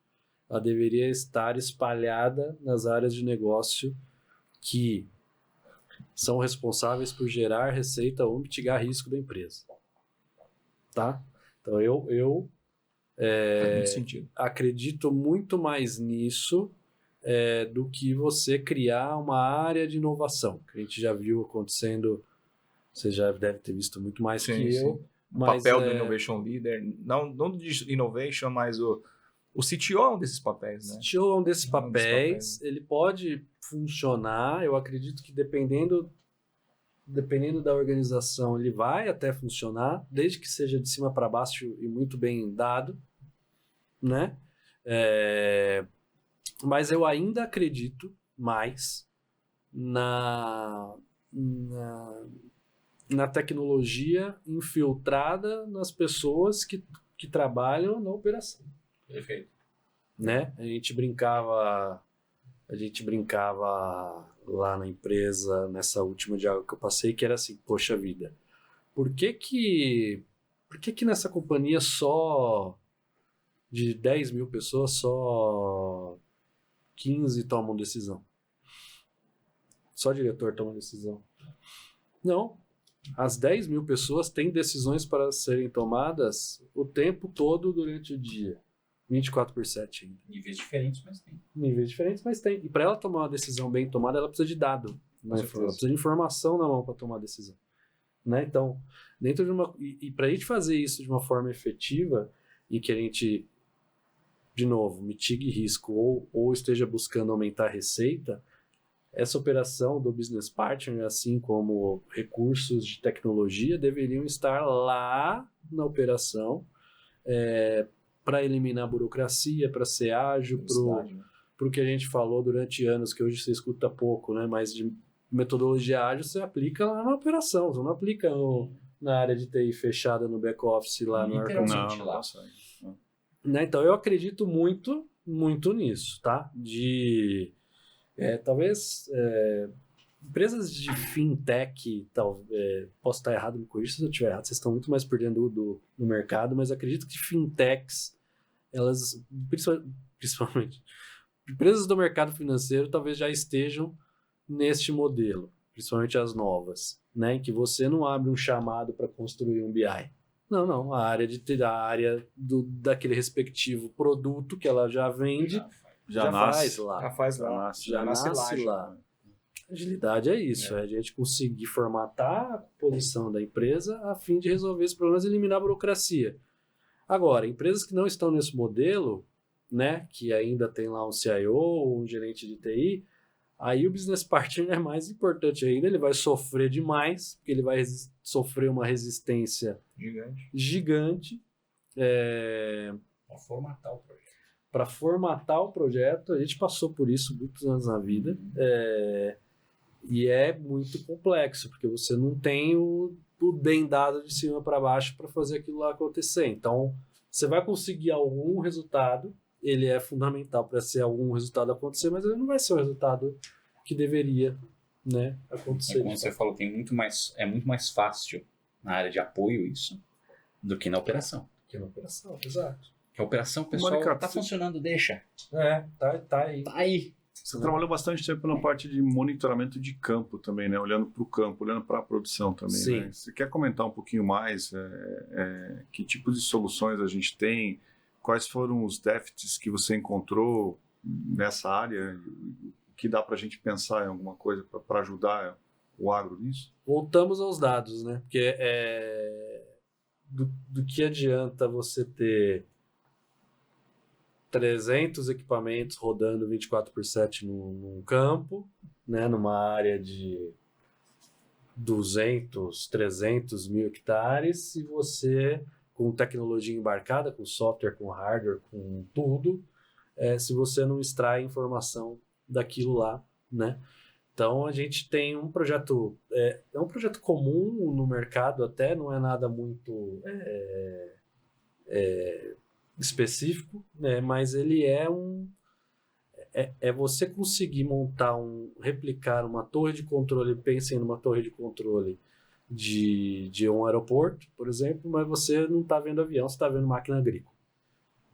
ela deveria estar espalhada nas áreas de negócio que são responsáveis por gerar receita ou mitigar risco da empresa. Tá? Então eu Faz muito sentido. acredito muito mais nisso do que você criar uma área de inovação, que a gente já viu acontecendo, você já deve ter visto muito mais Sim, que sim. eu. O Mas, papel do Innovation Leader, não de Innovation, mas o CTO é um desses papéis, né? CTO é um desses É um desses papéis, ele pode funcionar, eu acredito que dependendo da organização, ele vai até funcionar, desde que seja de cima para baixo e muito bem dado, né? Mas eu ainda acredito mais na tecnologia infiltrada nas pessoas que trabalham na operação. Perfeito. Né? A gente brincava lá na empresa, nessa última diálogo que eu passei, que era assim, poxa vida, por que nessa companhia só de 10 mil pessoas, só 15 tomam decisão? Só o diretor toma decisão. Não. As 10 mil pessoas têm decisões para serem tomadas o tempo todo durante o dia. 24/7 ainda. Níveis diferentes, mas tem. Níveis diferentes, mas tem. E para ela tomar uma decisão bem tomada, ela precisa de dado. Né? Ela precisa de informação na mão para tomar a decisão. Né? Então, dentro de uma. E para a gente fazer isso de uma forma efetiva e que a gente, de novo, mitigue risco ou esteja buscando aumentar a receita, essa operação do business partner, assim como recursos de tecnologia, deveriam estar lá na operação para eliminar a burocracia, para ser ágil, para o que a gente falou durante anos, que hoje você escuta pouco, né? Mas de metodologia ágil você aplica lá na operação, você não aplica na área de TI fechada no back-office lá no Literalmente Não lá. passa. né? Então eu acredito muito nisso, tá? Talvez empresas de fintech, posso estar errado, me corrija se eu estiver errado, vocês estão muito mais por dentro do mercado, mas acredito que fintechs, elas, principalmente, empresas do mercado financeiro talvez já estejam neste modelo, principalmente as novas, né? Em que você não abre um chamado para construir um BI. Não, a área daquele respectivo produto que ela já vende, já faz lá. Já nasce lá. Agilidade é isso, é a gente conseguir formatar a posição da empresa a fim de resolver esses problemas e eliminar a burocracia. Agora, empresas que não estão nesse modelo, né, que ainda tem lá um CIO ou um gerente de TI, aí o business partner é mais importante ainda, ele vai sofrer demais, porque ele vai sofrer uma resistência gigante para formatar o projeto. A gente passou por isso muitos anos na vida, e é muito complexo, porque você não tem o bem dado de cima para baixo para fazer aquilo lá acontecer. Então, você vai conseguir algum resultado, ele é fundamental para ser algum resultado acontecer, mas ele não vai ser o resultado que deveria, né, acontecer. Como você falou, é muito mais fácil na área de apoio isso do que na operação. Exato. Que a operação, o pessoal tá funcionando, deixa. Tá aí. Tá aí. Você trabalhou bastante tempo na parte de monitoramento de campo também, né? Olhando para o campo, olhando para a produção também. Sim. Né? Você quer comentar um pouquinho mais que tipo de soluções a gente tem? Quais foram os déficits que você encontrou nessa área? O que dá para a gente pensar em alguma coisa para ajudar o agro nisso? Voltamos aos dados, né? Porque do que adianta você ter 300 equipamentos rodando 24/7 num campo, né, numa área de 200, 300 mil hectares, se você com tecnologia embarcada, com software, com hardware, com tudo, se você não extrai informação daquilo lá, né? Então a gente tem um projeto, é um projeto comum no mercado até, não é nada muito específico, né? Mas ele é você conseguir replicar uma torre de controle, pensem numa torre de controle de um aeroporto, por exemplo, mas você não está vendo avião, você está vendo máquina agrícola.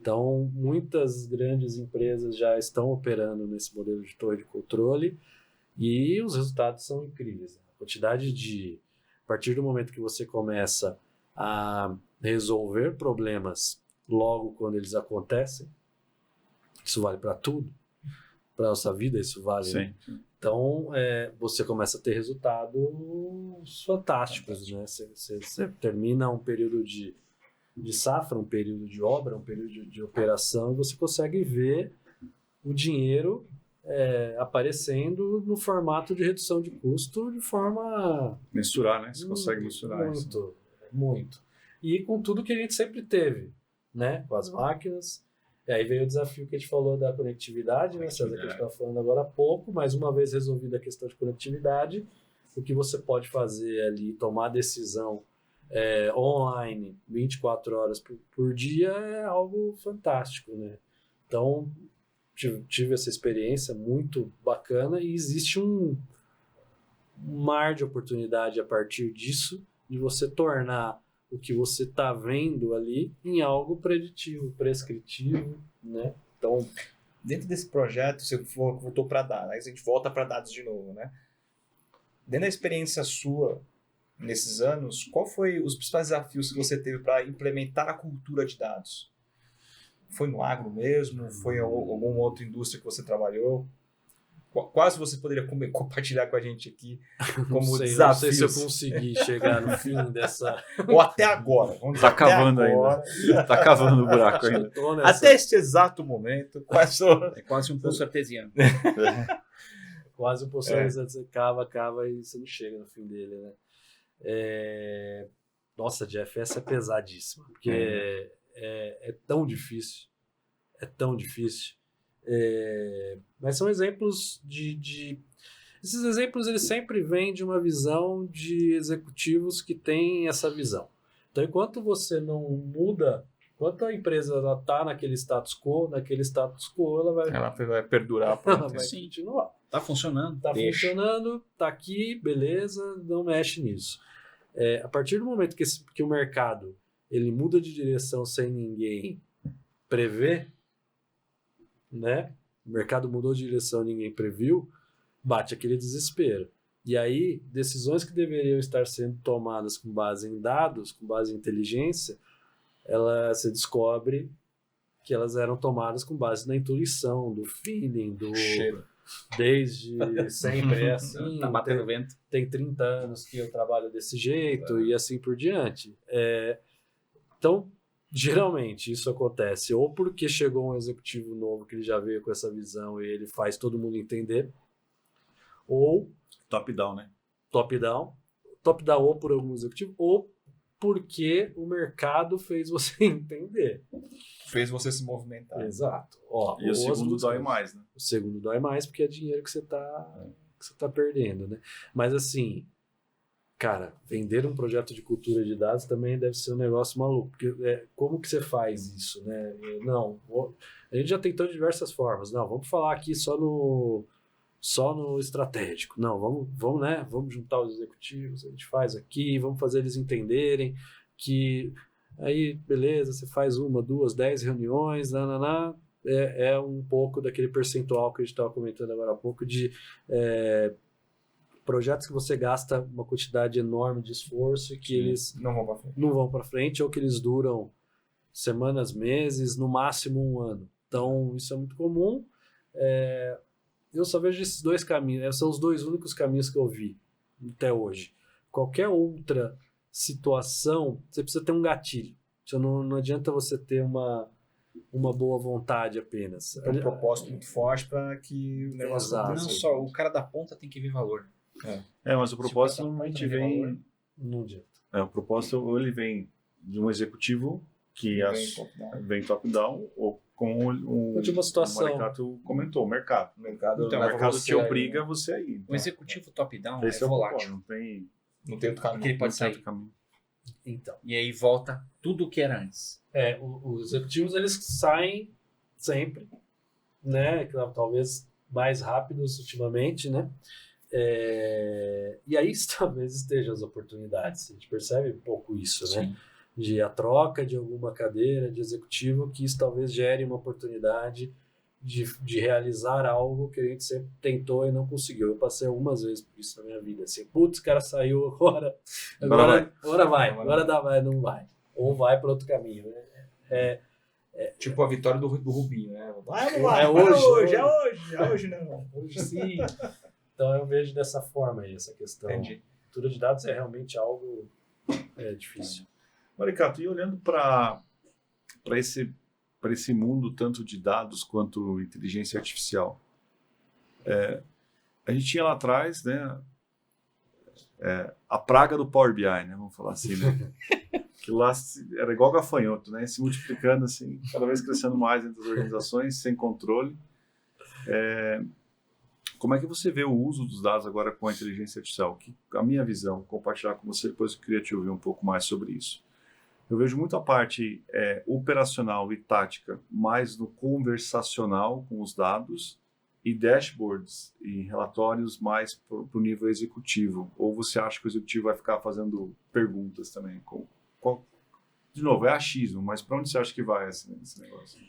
Então, muitas grandes empresas já estão operando nesse modelo de torre de controle e os resultados são incríveis. A quantidade a partir do momento que você começa a resolver problemas logo quando eles acontecem, isso vale para tudo, para a nossa vida isso vale. Sim. Então, você começa a ter resultados fantásticos, né? Você termina um período de safra, um período de obra, um período de operação, e você consegue ver o dinheiro aparecendo no formato de redução de custo de forma... Mensurar, né? Você consegue mensurar isso. Muito, muito. E com tudo que a gente sempre teve, né? Com as máquinas. E aí veio o desafio que a gente falou da conectividade, né, César, que a gente estava falando agora há pouco, mas uma vez resolvida a questão de conectividade, o que você pode fazer ali, tomar decisão online 24 horas por dia é algo fantástico, né? Então, tive essa experiência muito bacana e existe um mar de oportunidade a partir disso, de você tornar o que você está vendo ali em algo preditivo, prescritivo, né? Então, dentro desse projeto, você voltou para dados, aí a gente volta para dados de novo, né? Dentro da experiência sua, nesses anos, qual foi os principais desafios que você teve para implementar a cultura de dados? Foi no agro mesmo? Foi em alguma outra indústria que você trabalhou? Quase você poderia compartilhar com a gente aqui como desafios. Não sei se eu consegui chegar no fim dessa... Ou até agora. Vamos dizer, tá cavando ainda. Tá cavando o buraco ainda. Até este exato momento. É quase um poço artesiano. Quase um poço artesiano. Você cava e você não chega no fim dele, né? Nossa, Jeff, essa é pesadíssima. Porque é tão difícil. É tão difícil. Mas são exemplos esses exemplos eles sempre vêm de uma visão de executivos que têm essa visão. Então, enquanto você não muda, enquanto a empresa está naquele status quo, ela vai perdurar. Ela vai continuar. Tá funcionando. Funcionando, tá aqui, beleza, não mexe nisso. A partir do momento que o mercado ele muda de direção sem ninguém prever, né? O mercado mudou de direção, ninguém previu, bate aquele desespero. E aí, decisões que deveriam estar sendo tomadas com base em dados, com base em inteligência, se descobre que elas eram tomadas com base na intuição, do feeling, do cheiro. Desde sempre é assim. Tá batendo vento. Tem 30 anos que eu trabalho desse jeito e assim por diante. Então, geralmente isso acontece ou porque chegou um executivo novo que ele já veio com essa visão e ele faz todo mundo entender, ou top-down, né? Top-down ou por algum executivo, ou porque o mercado fez você entender. Fez você se movimentar. Exato. E o segundo dói mais, né? O segundo dói mais porque é dinheiro que você tá perdendo, né? Mas assim, cara, vender um projeto de cultura de dados também deve ser um negócio maluco, porque como que você faz isso, né? Não, a gente já tentou de diversas formas. Não, vamos falar aqui só no estratégico. Não, vamos, né? Vamos juntar os executivos, a gente faz aqui, vamos fazer eles entenderem que aí, beleza, você faz 1, 2, 10 reuniões, é um pouco daquele percentual que a gente estava comentando agora há pouco de projetos que você gasta uma quantidade enorme de esforço e que eles não vão para frente ou que eles duram semanas, meses, no máximo 1 ano. Então, isso é muito comum. Eu só vejo esses 2 caminhos, são os 2 únicos caminhos que eu vi até hoje. Qualquer outra situação, você precisa ter um gatilho. Não adianta você ter uma boa vontade apenas. É um propósito muito forte para que o negócio aconteça. Não só, o cara da ponta tem que ver valor. Mas o propósito normalmente vem... Não adianta. O propósito ou ele vem de um executivo que vem top-down ou com Última situação. O Maricato comentou, o mercado. O mercado, Então, o mercado te obriga a você a ir. O executivo top-down Esse é o volátil. ponto, não tem outro caminho. Porque ele pode sair. caminho. Então, E aí volta tudo o que era antes. os executivos eles saem sempre, né? Talvez mais rápidos ultimamente, né? E aí talvez estejam as oportunidades. A gente percebe um pouco isso, né? Sim. De a troca de alguma cadeira de executivo, que isso talvez gere uma oportunidade de realizar algo que a gente sempre tentou e não conseguiu. Eu passei algumas vezes por isso na minha vida, assim, putz, o cara saiu, agora vai, não vai. Ou vai para outro caminho, né? Tipo a vitória do Rubinho, né? Vai, É hoje, hoje não. Hoje sim. Então eu vejo dessa forma aí essa questão. Entendi. Cultura de dados é realmente algo difícil. Maricato, e olhando para esse mundo tanto de dados quanto inteligência artificial, a gente tinha lá atrás, né, a praga do Power BI, né, vamos falar assim, né? Que lá era igual gafanhoto, né, se multiplicando assim, cada vez crescendo mais entre as organizações, sem controle. Como é que você vê o uso dos dados agora com a inteligência artificial? A minha visão, compartilhar com você, depois eu queria te ouvir um pouco mais sobre isso. Eu vejo muito a parte operacional e tática mais no conversacional com os dados e dashboards e relatórios mais para o nível executivo. Ou você acha que o executivo vai ficar fazendo perguntas também? De novo, é achismo, mas para onde você acha que vai esse negócio?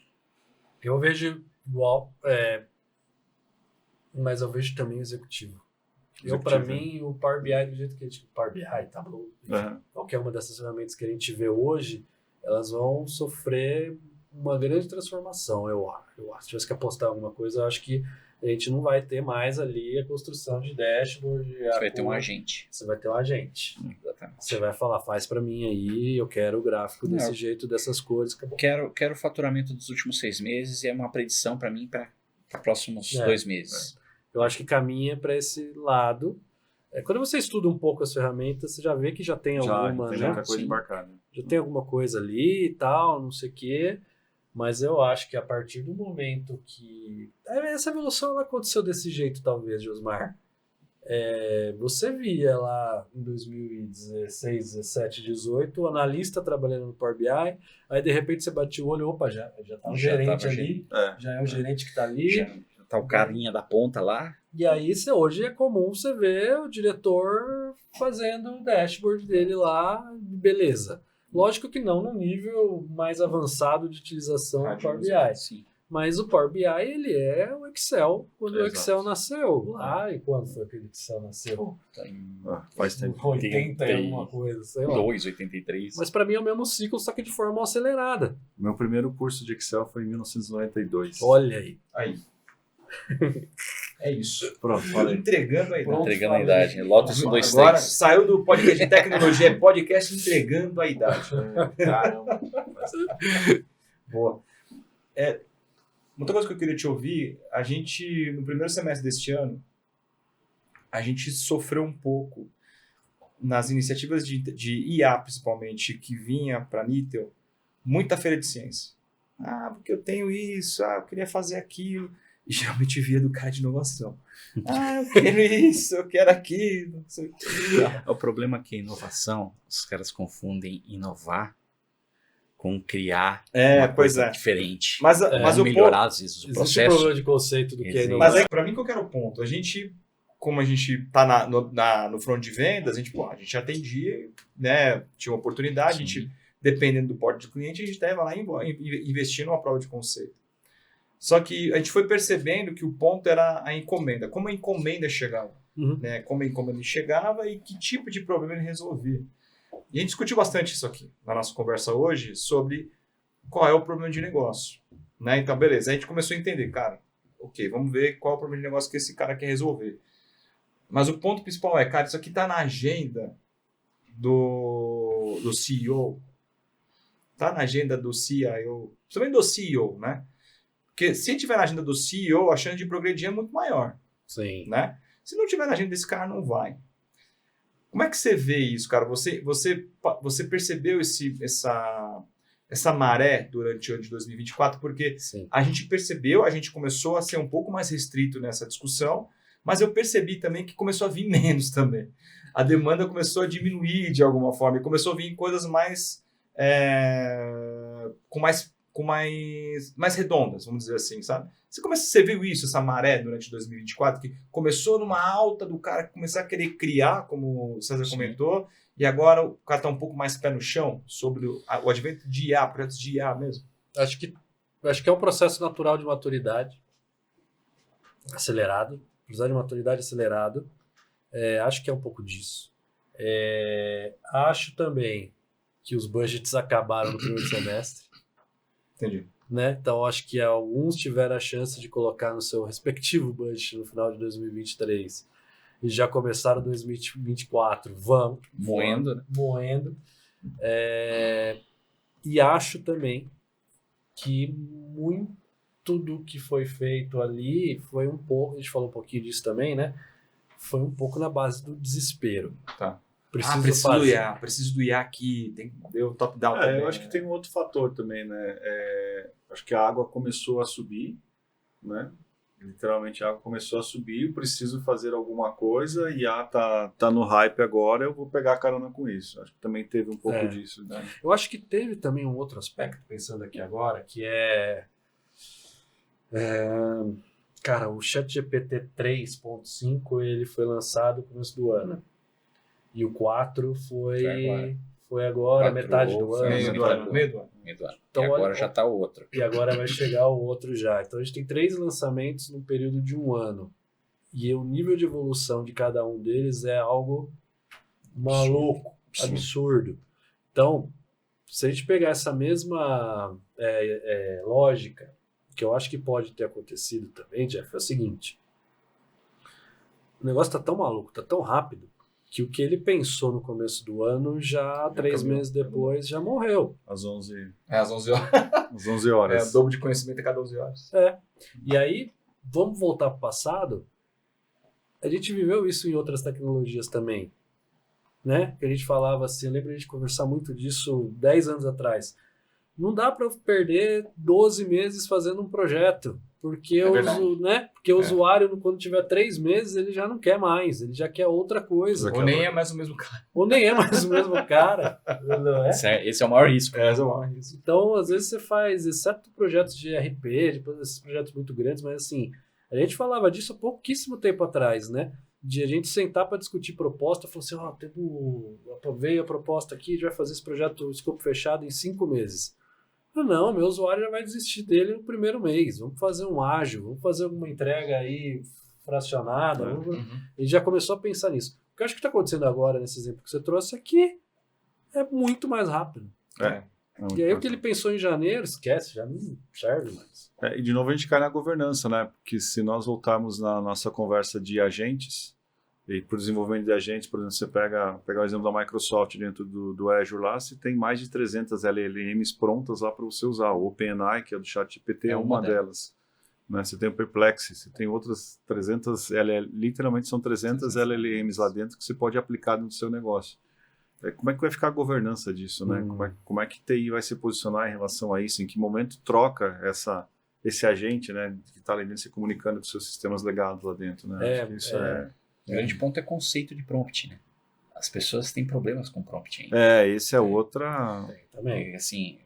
Eu vejo igual, mas eu vejo também o executivo. Para mim, o Power BI, do jeito que a gente... Power BI, Tableau, qualquer uma dessas ferramentas que a gente vê hoje, elas vão sofrer uma grande transformação, eu acho. Se tivesse que apostar alguma coisa, eu acho que a gente não vai ter mais ali a construção de dashboard. Você vai ter um agente. Você vai ter um agente. Exatamente. Você vai falar, faz para mim aí, eu quero o gráfico desse jeito, dessas cores. Acabou. Quero o faturamento dos últimos 6 meses e é uma predição para mim para próximos 2 meses. Eu acho que caminha para esse lado. Quando você estuda um pouco as ferramentas, você já vê que já tem alguma, tem né? muita coisa embarcada. Já tem alguma coisa ali e tal, não sei o quê. Mas eu acho que a partir do momento que... Essa evolução ela aconteceu desse jeito, talvez, Josmar. Você via lá em 2016, 17, 18, o analista trabalhando no Power BI, aí de repente você batia o olho, opa, já tá um gerente ali, já é o gerente que está ali. Já tá o carinha da ponta lá. E aí hoje é comum você ver o diretor fazendo o dashboard dele lá, beleza. Lógico que não no nível mais avançado de utilização do Power BI. Sim. Mas o Power BI, ele é o Excel quando o Excel nasceu. Lá, e quando foi que o Excel nasceu? Faz tempo. 80 e alguma coisa, sei lá. 83. Mas para mim é o mesmo ciclo, só que de forma acelerada. Meu primeiro curso de Excel foi em 1992. Olha aí. É isso. Pronto, falei. Entregando a idade. Entregando a idade. Lotus 1, 2, 3. Agora saiu do podcast de tecnologia, é podcast entregando a idade. Caramba. Boa. Outra coisa que eu queria te ouvir, a gente, no primeiro semestre deste ano, a gente sofreu um pouco nas iniciativas de IA, principalmente, que vinha para a Nitel, muita feira de ciência. Porque eu tenho isso, eu queria fazer aquilo. E geralmente via do cara de inovação. Eu quero isso, eu quero aquilo. Não sei o que. O problema é que inovação, os caras confundem inovar com criar uma coisa diferente. Mas o melhorar, às vezes, o existe processo. um problema de conceito do que é Existe. inovação. Mas para mim, qual que era o ponto? A gente, como a gente está no front de vendas, a gente atendia, né, tinha uma oportunidade, a gente, dependendo do porte do cliente, a gente estava lá investindo numa prova de conceito. Só que a gente foi percebendo que o ponto era a encomenda. Como a encomenda chegava. Né? Como a encomenda chegava e que tipo de problema ele resolvia. E a gente discutiu bastante isso aqui na nossa conversa hoje sobre qual é o problema de negócio. Né? Então, beleza. A gente começou a entender, cara, ok, vamos ver qual é o problema de negócio que esse cara quer resolver. Mas o ponto principal é, cara, isso aqui está na agenda do CEO. Está na agenda do CIO. Também do CEO, né? Porque se tiver na agenda do CEO, a chance de progredir é muito maior. Sim. Né? Se não tiver na agenda desse cara, não vai. Como é que você vê isso, cara? Você percebeu essa maré durante o ano de 2024? Porque Sim. a gente percebeu, a gente começou a ser um pouco mais restrito nessa discussão, mas eu percebi também que começou a vir menos também. A demanda começou a diminuir de alguma forma e começou a vir coisas mais mais redondas, vamos dizer assim, sabe? Você viu isso, essa maré durante 2024, que começou numa alta do cara começar a querer criar, como o César comentou, e agora o cara está um pouco mais pé no chão sobre o advento de IA, projetos de IA mesmo? Acho que é um processo natural de maturidade acelerado, processo de maturidade acelerado. Acho que é um pouco disso. Acho também que os budgets acabaram no primeiro semestre. Entendi. Né? Então, acho que alguns tiveram a chance de colocar no seu respectivo budget no final de 2023 e já começaram 2024 moendo. E acho também que muito do que foi feito ali foi um pouco, a gente falou um pouquinho disso também, né? Foi um pouco na base do desespero. Tá. Preciso do IA aqui, tem que ver o top-down também. Eu acho que tem um outro fator também, né? Acho que a água começou a subir, né? Literalmente a água começou a subir, eu preciso fazer alguma coisa, e tá no hype agora, eu vou pegar a carona com isso. Acho que também teve um pouco disso. Né? Eu acho que teve também um outro aspecto, pensando aqui agora, que cara, o ChatGPT 3.5 ele foi lançado no começo do ano. E o 4 foi agora, metade do ano. Meio do ano. Então, e agora já está o outro. E agora vai chegar o outro já. Então a gente tem 3 lançamentos no período de um ano. E o nível de evolução de cada um deles é algo maluco, absurdo. Então, se a gente pegar essa mesma lógica, que eu acho que pode ter acontecido também, Jeff, é o seguinte. O negócio tá tão maluco, tá tão rápido, que o que ele pensou no começo do ano, já 3 meses depois, já morreu. Às 11 às 11 horas. Às 11 horas. O dobro de conhecimento a cada 11 horas. E aí, vamos voltar para o passado. A gente viveu isso em outras tecnologias também. Né? Que a gente falava assim, eu lembro de a gente conversar muito disso 10 anos atrás. Não dá para perder 12 meses fazendo um projeto. Porque o usuário, quando tiver 3 meses, ele já não quer mais, ele já quer outra coisa. Ou nem é mais o mesmo cara. Não é? Esse é o maior risco. Esse é o maior risco. Então, às vezes você faz, exceto projetos de RP, depois desses projetos muito grandes, mas assim, a gente falava disso há pouquíssimo tempo atrás, né? De a gente sentar para discutir proposta, falou assim, veio a proposta aqui, a gente vai fazer esse projeto escopo fechado em 5 meses. Não, meu usuário já vai desistir dele no primeiro mês. Vamos fazer um ágil, vamos fazer alguma entrega aí fracionada. A gente já começou a pensar nisso. O que eu acho que está acontecendo agora, nesse exemplo que você trouxe, aqui é muito mais rápido. E aí o que ele pensou em janeiro, esquece, já não serve mais. E de novo a gente cai na governança, né? Porque se nós voltarmos na nossa conversa de agentes, e para o desenvolvimento de agentes, por exemplo, você pegar o exemplo da Microsoft dentro do Azure lá, você tem mais de 300 LLMs prontas lá para você usar. O OpenAI, que é do ChatGPT, é uma delas. Né? Você tem o Perplexity, você tem outras 300, literalmente são 300 LLMs lá dentro que você pode aplicar no seu negócio. Como é que vai ficar a governança disso? Né? Como é que TI vai se posicionar em relação a isso? Em que momento troca esse agente, né, que está ali dentro se comunicando com seus sistemas legados lá dentro? Né? O grande ponto é conceito de prompt, né? As pessoas têm problemas com prompt ainda. Esse é outra... Também, assim,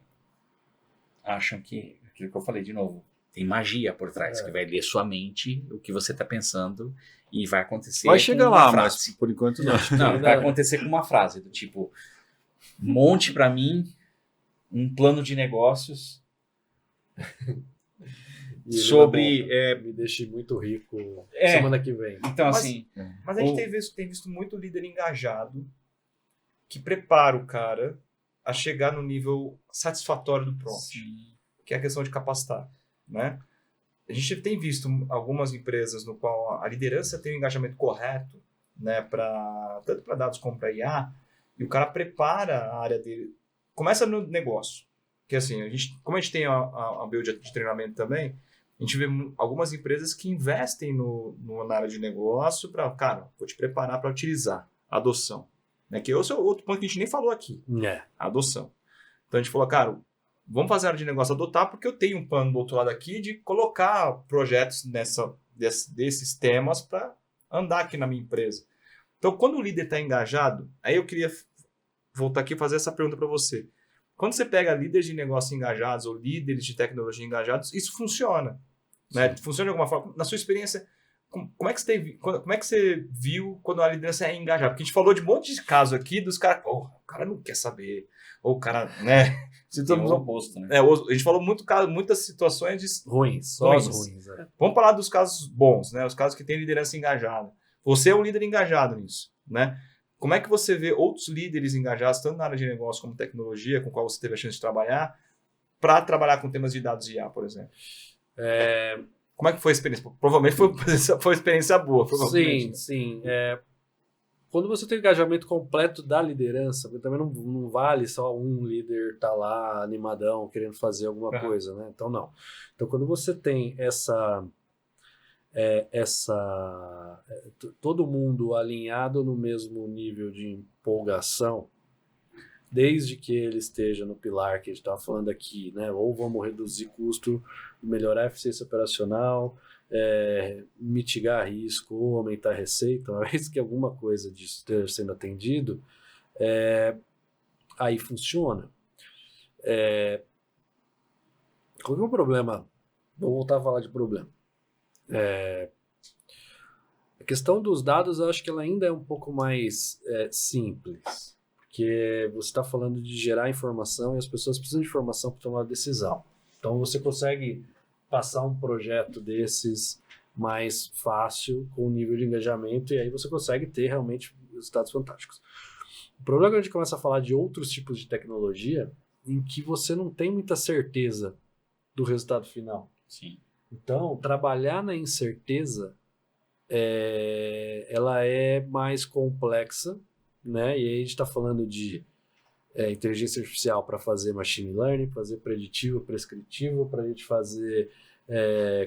acham que, aquilo que eu falei de novo, tem magia por trás, que vai ler sua mente, o que você está pensando, e vai acontecer vai chegar lá, frase. Mas por enquanto não. Não, vai acontecer com uma frase, do tipo, monte para mim um plano de negócios sobre... me deixe muito rico semana que vem. Então, assim... Mas a gente tem visto muito líder engajado que prepara o cara a chegar no nível satisfatório do prompt, que é a questão de capacitar, né? A gente tem visto algumas empresas no qual a liderança tem o engajamento correto, né, tanto para dados como para IA, e o cara prepara a área dele. Começa no negócio, que assim, como a gente tem a build de treinamento também, a gente vê algumas empresas que investem na área de negócio para, cara, vou te preparar para utilizar, adoção. né? Que esse é outro ponto que a gente nem falou aqui, a adoção. Então a gente falou, cara, vamos fazer a área de negócio adotar porque eu tenho um plano do outro lado aqui de colocar projetos desses temas para andar aqui na minha empresa. Então, quando o líder está engajado, aí eu queria voltar aqui e fazer essa pergunta para você. Quando você pega líderes de negócio engajados ou líderes de tecnologia engajados, isso funciona, né? Funciona de alguma forma. Na sua experiência, como é que você viu quando a liderança é engajada? Porque a gente falou de um monte de casos aqui dos caras, o cara não quer saber, ou o cara, né? O oposto, né? A gente falou muitas situações ruins, só as ruins. Vamos falar dos casos bons, né? Os casos que tem liderança engajada. Você é um líder engajado nisso, né? Como é que você vê outros líderes engajados, tanto na área de negócio como tecnologia, com qual você teve a chance de trabalhar, para trabalhar com temas de dados de IA, por exemplo? Como é que foi a experiência? Provavelmente foi uma experiência boa. Sim. Quando você tem engajamento completo da liderança, porque também não vale só um líder estar lá animadão, querendo fazer alguma coisa, né? Então, não. Então, quando você tem todo mundo alinhado no mesmo nível de empolgação, desde que ele esteja no pilar que a gente estava falando aqui, né? Ou vamos reduzir custo, melhorar a eficiência operacional, mitigar risco ou aumentar a receita, uma vez que alguma coisa disso esteja sendo atendido, aí funciona. Qual que é o problema? Vou voltar a falar de problema. A questão dos dados, eu acho que ela ainda é um pouco mais simples, porque você está falando de gerar informação e as pessoas precisam de informação para tomar decisão. Então você consegue passar um projeto desses mais fácil, com um nível de engajamento, e aí você consegue ter realmente resultados fantásticos. O problema é que a gente começa a falar de outros tipos de tecnologia em que você não tem muita certeza do resultado final. Sim. Então, trabalhar na incerteza, ela é mais complexa, né? E aí a gente está falando de inteligência artificial para fazer machine learning, fazer preditivo, prescritivo, para a gente fazer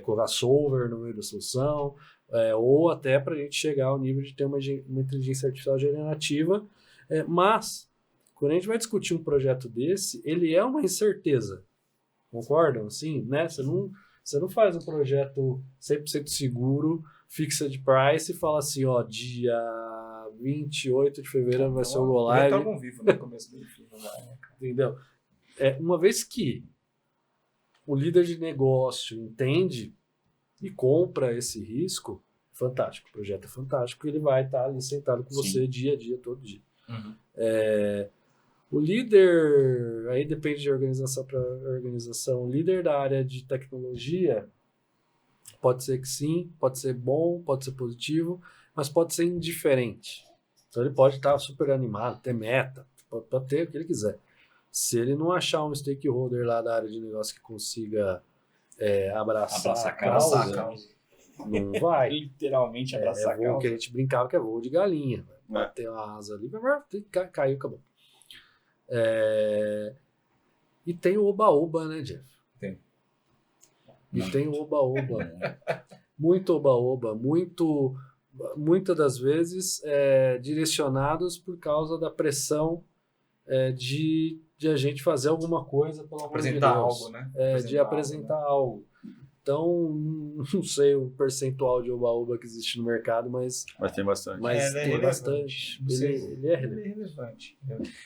crossover no meio da solução, ou até para a gente chegar ao nível de ter uma inteligência artificial generativa. Mas, quando a gente vai discutir um projeto desse, ele é uma incerteza. Concordam? Sim, né? Você não faz um projeto 100% seguro, fixed price e fala assim, ó, dia 28 de fevereiro vai ser o Go Live. Estavam vivo no começo do fim, né? Entendeu? Uma vez que o líder de negócio entende e compra esse risco, fantástico, o projeto é fantástico, ele vai estar ali sentado com você dia a dia, todo dia. Uhum. O líder, aí depende de organização para organização, o líder da área de tecnologia pode ser que sim, pode ser bom, pode ser positivo, mas pode ser indiferente. Então ele pode estar super animado, ter meta, pode ter o que ele quiser. Se ele não achar um stakeholder lá da área de negócio que consiga abraçar a causa, não vai. Literalmente abraçar a causa. Que a gente brincava que é voo de galinha. Bater uma asa ali, caiu, acabou. E tem o oba-oba, né, Jeff? Tem. E tem o oba-oba. Muito oba-oba, muitas das vezes direcionados por causa da pressão de a gente fazer alguma coisa, pelo amor de Deus. Apresentar algo, né? De apresentar algo. Então, não sei o percentual de oba-oba que existe no mercado, mas tem bastante. Tem bastante. Ele é relevante.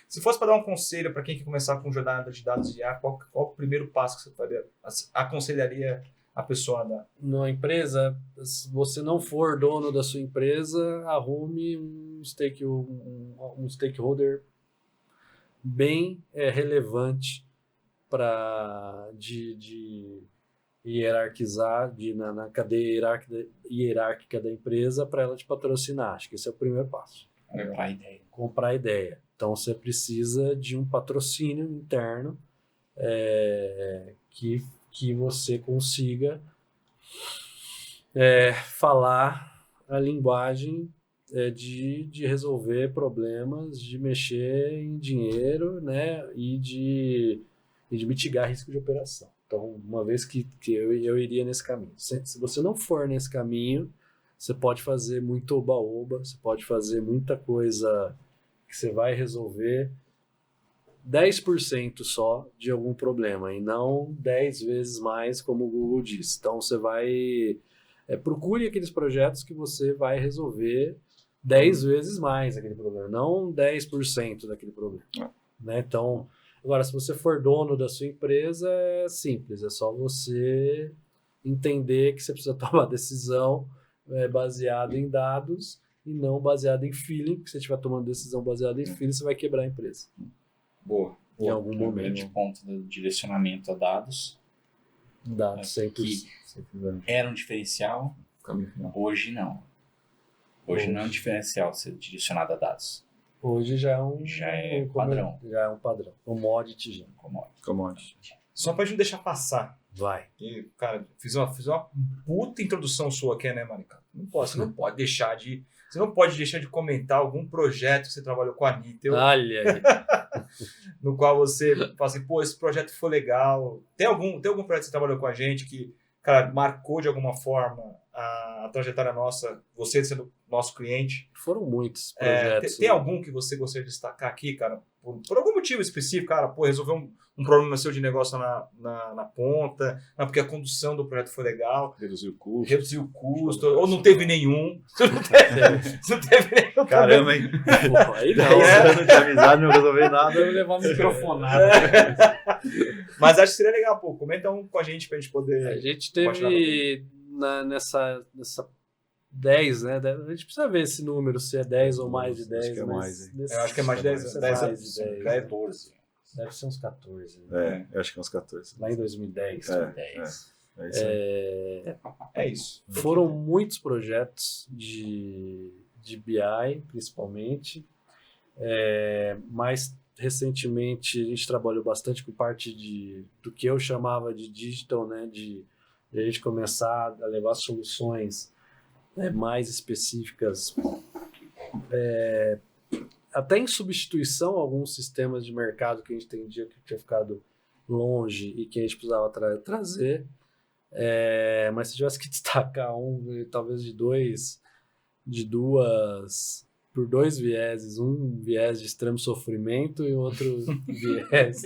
Se fosse para dar um conselho para quem quer começar com jornada de dados de IA, qual o primeiro passo que você aconselharia a pessoa a dar? Numa empresa, se você não for dono da sua empresa, arrume um stakeholder bem relevante de hierarquizar na cadeia hierárquica da empresa para ela te patrocinar. Acho que esse é o primeiro passo. Comprar ideia. Então você precisa de um patrocínio interno que você consiga falar a linguagem de resolver problemas, de mexer em dinheiro, né, e de mitigar risco de operação. Então, uma vez que eu iria nesse caminho. Se você não for nesse caminho, você pode fazer muito oba-oba, você pode fazer muita coisa que você vai resolver 10% só de algum problema e não 10 vezes mais, como o Google diz. Então você vai... procure aqueles projetos que você vai resolver 10 vezes mais aquele problema, não 10% daquele problema. Né? Então, agora, se você for dono da sua empresa, é simples, é só você entender que você precisa tomar decisão baseada em dados e não baseada em feeling, porque se você estiver tomando decisão baseada em feeling, você vai quebrar a empresa. Boa. Em algum Um momento. grande ponto do direcionamento a dados. Dados sempre. Que era um diferencial, Caminho final. hoje não. Hoje não é um diferencial ser direcionado a dados. Hoje já é padrão. Já é um padrão. Commodity já. Commodity. Só pra gente não deixar passar. Vai. E, cara, fiz uma puta introdução sua aqui, né, Marica? Você não pode deixar de comentar algum projeto que você trabalhou com a Nitel, Olha aí. no qual você fala assim, pô, esse projeto foi legal. Tem algum projeto que você trabalhou com a gente que, cara, marcou de alguma forma a trajetória nossa, você sendo nosso cliente? Foram muitos projetos. Tem algum que você gostaria de destacar aqui, cara? Por algum motivo específico, cara, pô, resolveu um problema seu de negócio na ponta, porque a condução do projeto foi legal. Reduziu o custo. Ou não teve nenhum. Não teve nenhum. Caramba, hein? Pô, aí não. Não tinha amizade, não resolveu nada. Eu levar microfonado. Mas acho que seria legal, pô. Comenta um com a gente pra gente poder... A gente teve nessa 10, né? A gente precisa ver esse número, se é 10 ou mais de 10. Acho que é mais, hein? Eu acho que é mais de 10 anos. de 10. 14. Deve ser uns 14. Né? Eu acho que é uns 14. Lá em 2010. É isso aí. É isso. Foram muitos projetos de BI, principalmente. Mais recentemente, a gente trabalhou bastante com parte do que eu chamava de digital, né? De a gente começar a levar soluções mais específicas, até em substituição a alguns sistemas de mercado que a gente entendia que tinha ficado longe e que a gente precisava trazer. Mas se tivesse que destacar talvez por dois vieses, um viés de extremo sofrimento e outro viés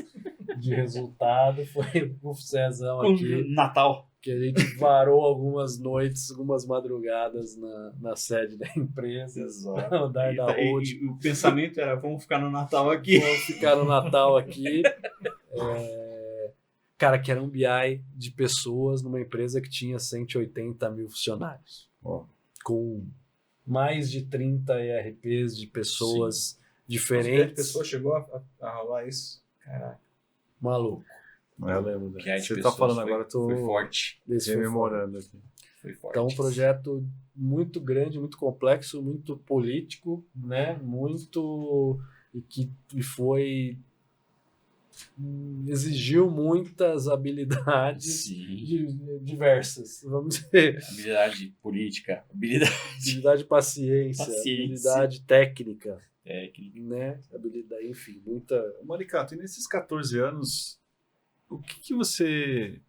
de resultado, foi o Cezão aqui. Natal. Que a gente varou algumas noites, algumas madrugadas na sede da empresa, para andar da road. O pensamento era, vamos ficar no Natal aqui. Vamos ficar no Natal aqui. Cara, que era um BI de pessoas numa empresa que tinha 180 mil funcionários. Com mais de 30 ERPs de pessoas diferentes. A pessoa chegou a rolar isso. Caraca. Maluco. Eu lembro. Que você tá falando agora, eu tô foi forte. rememorando aqui. Foi forte. Então, um projeto muito grande, muito complexo, muito político, né? Exigiu muitas habilidades diversas, vamos dizer. Habilidade política, habilidade paciência, habilidade técnica, né? Habilidade, enfim, muita. Maricato, e nesses 14 anos, o que você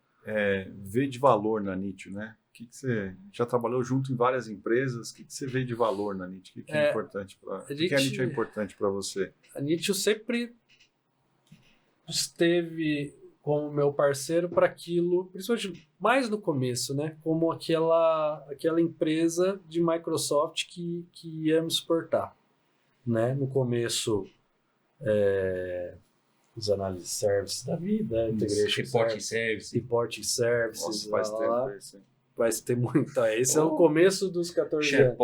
vê de valor na Nitio, né? O que você já trabalhou junto em várias empresas? O que você vê de valor na Nitio? O que é importante para a Nitio é importante para você? A Nitio sempre esteve como meu parceiro para aquilo, principalmente mais no começo, né? Como aquela empresa de Microsoft que ia me suportar, né? No começo, os análise services da vida, integration reporting services, Nossa, faz tempo isso. Vai ter muita. Esse é o começo dos 14 anos.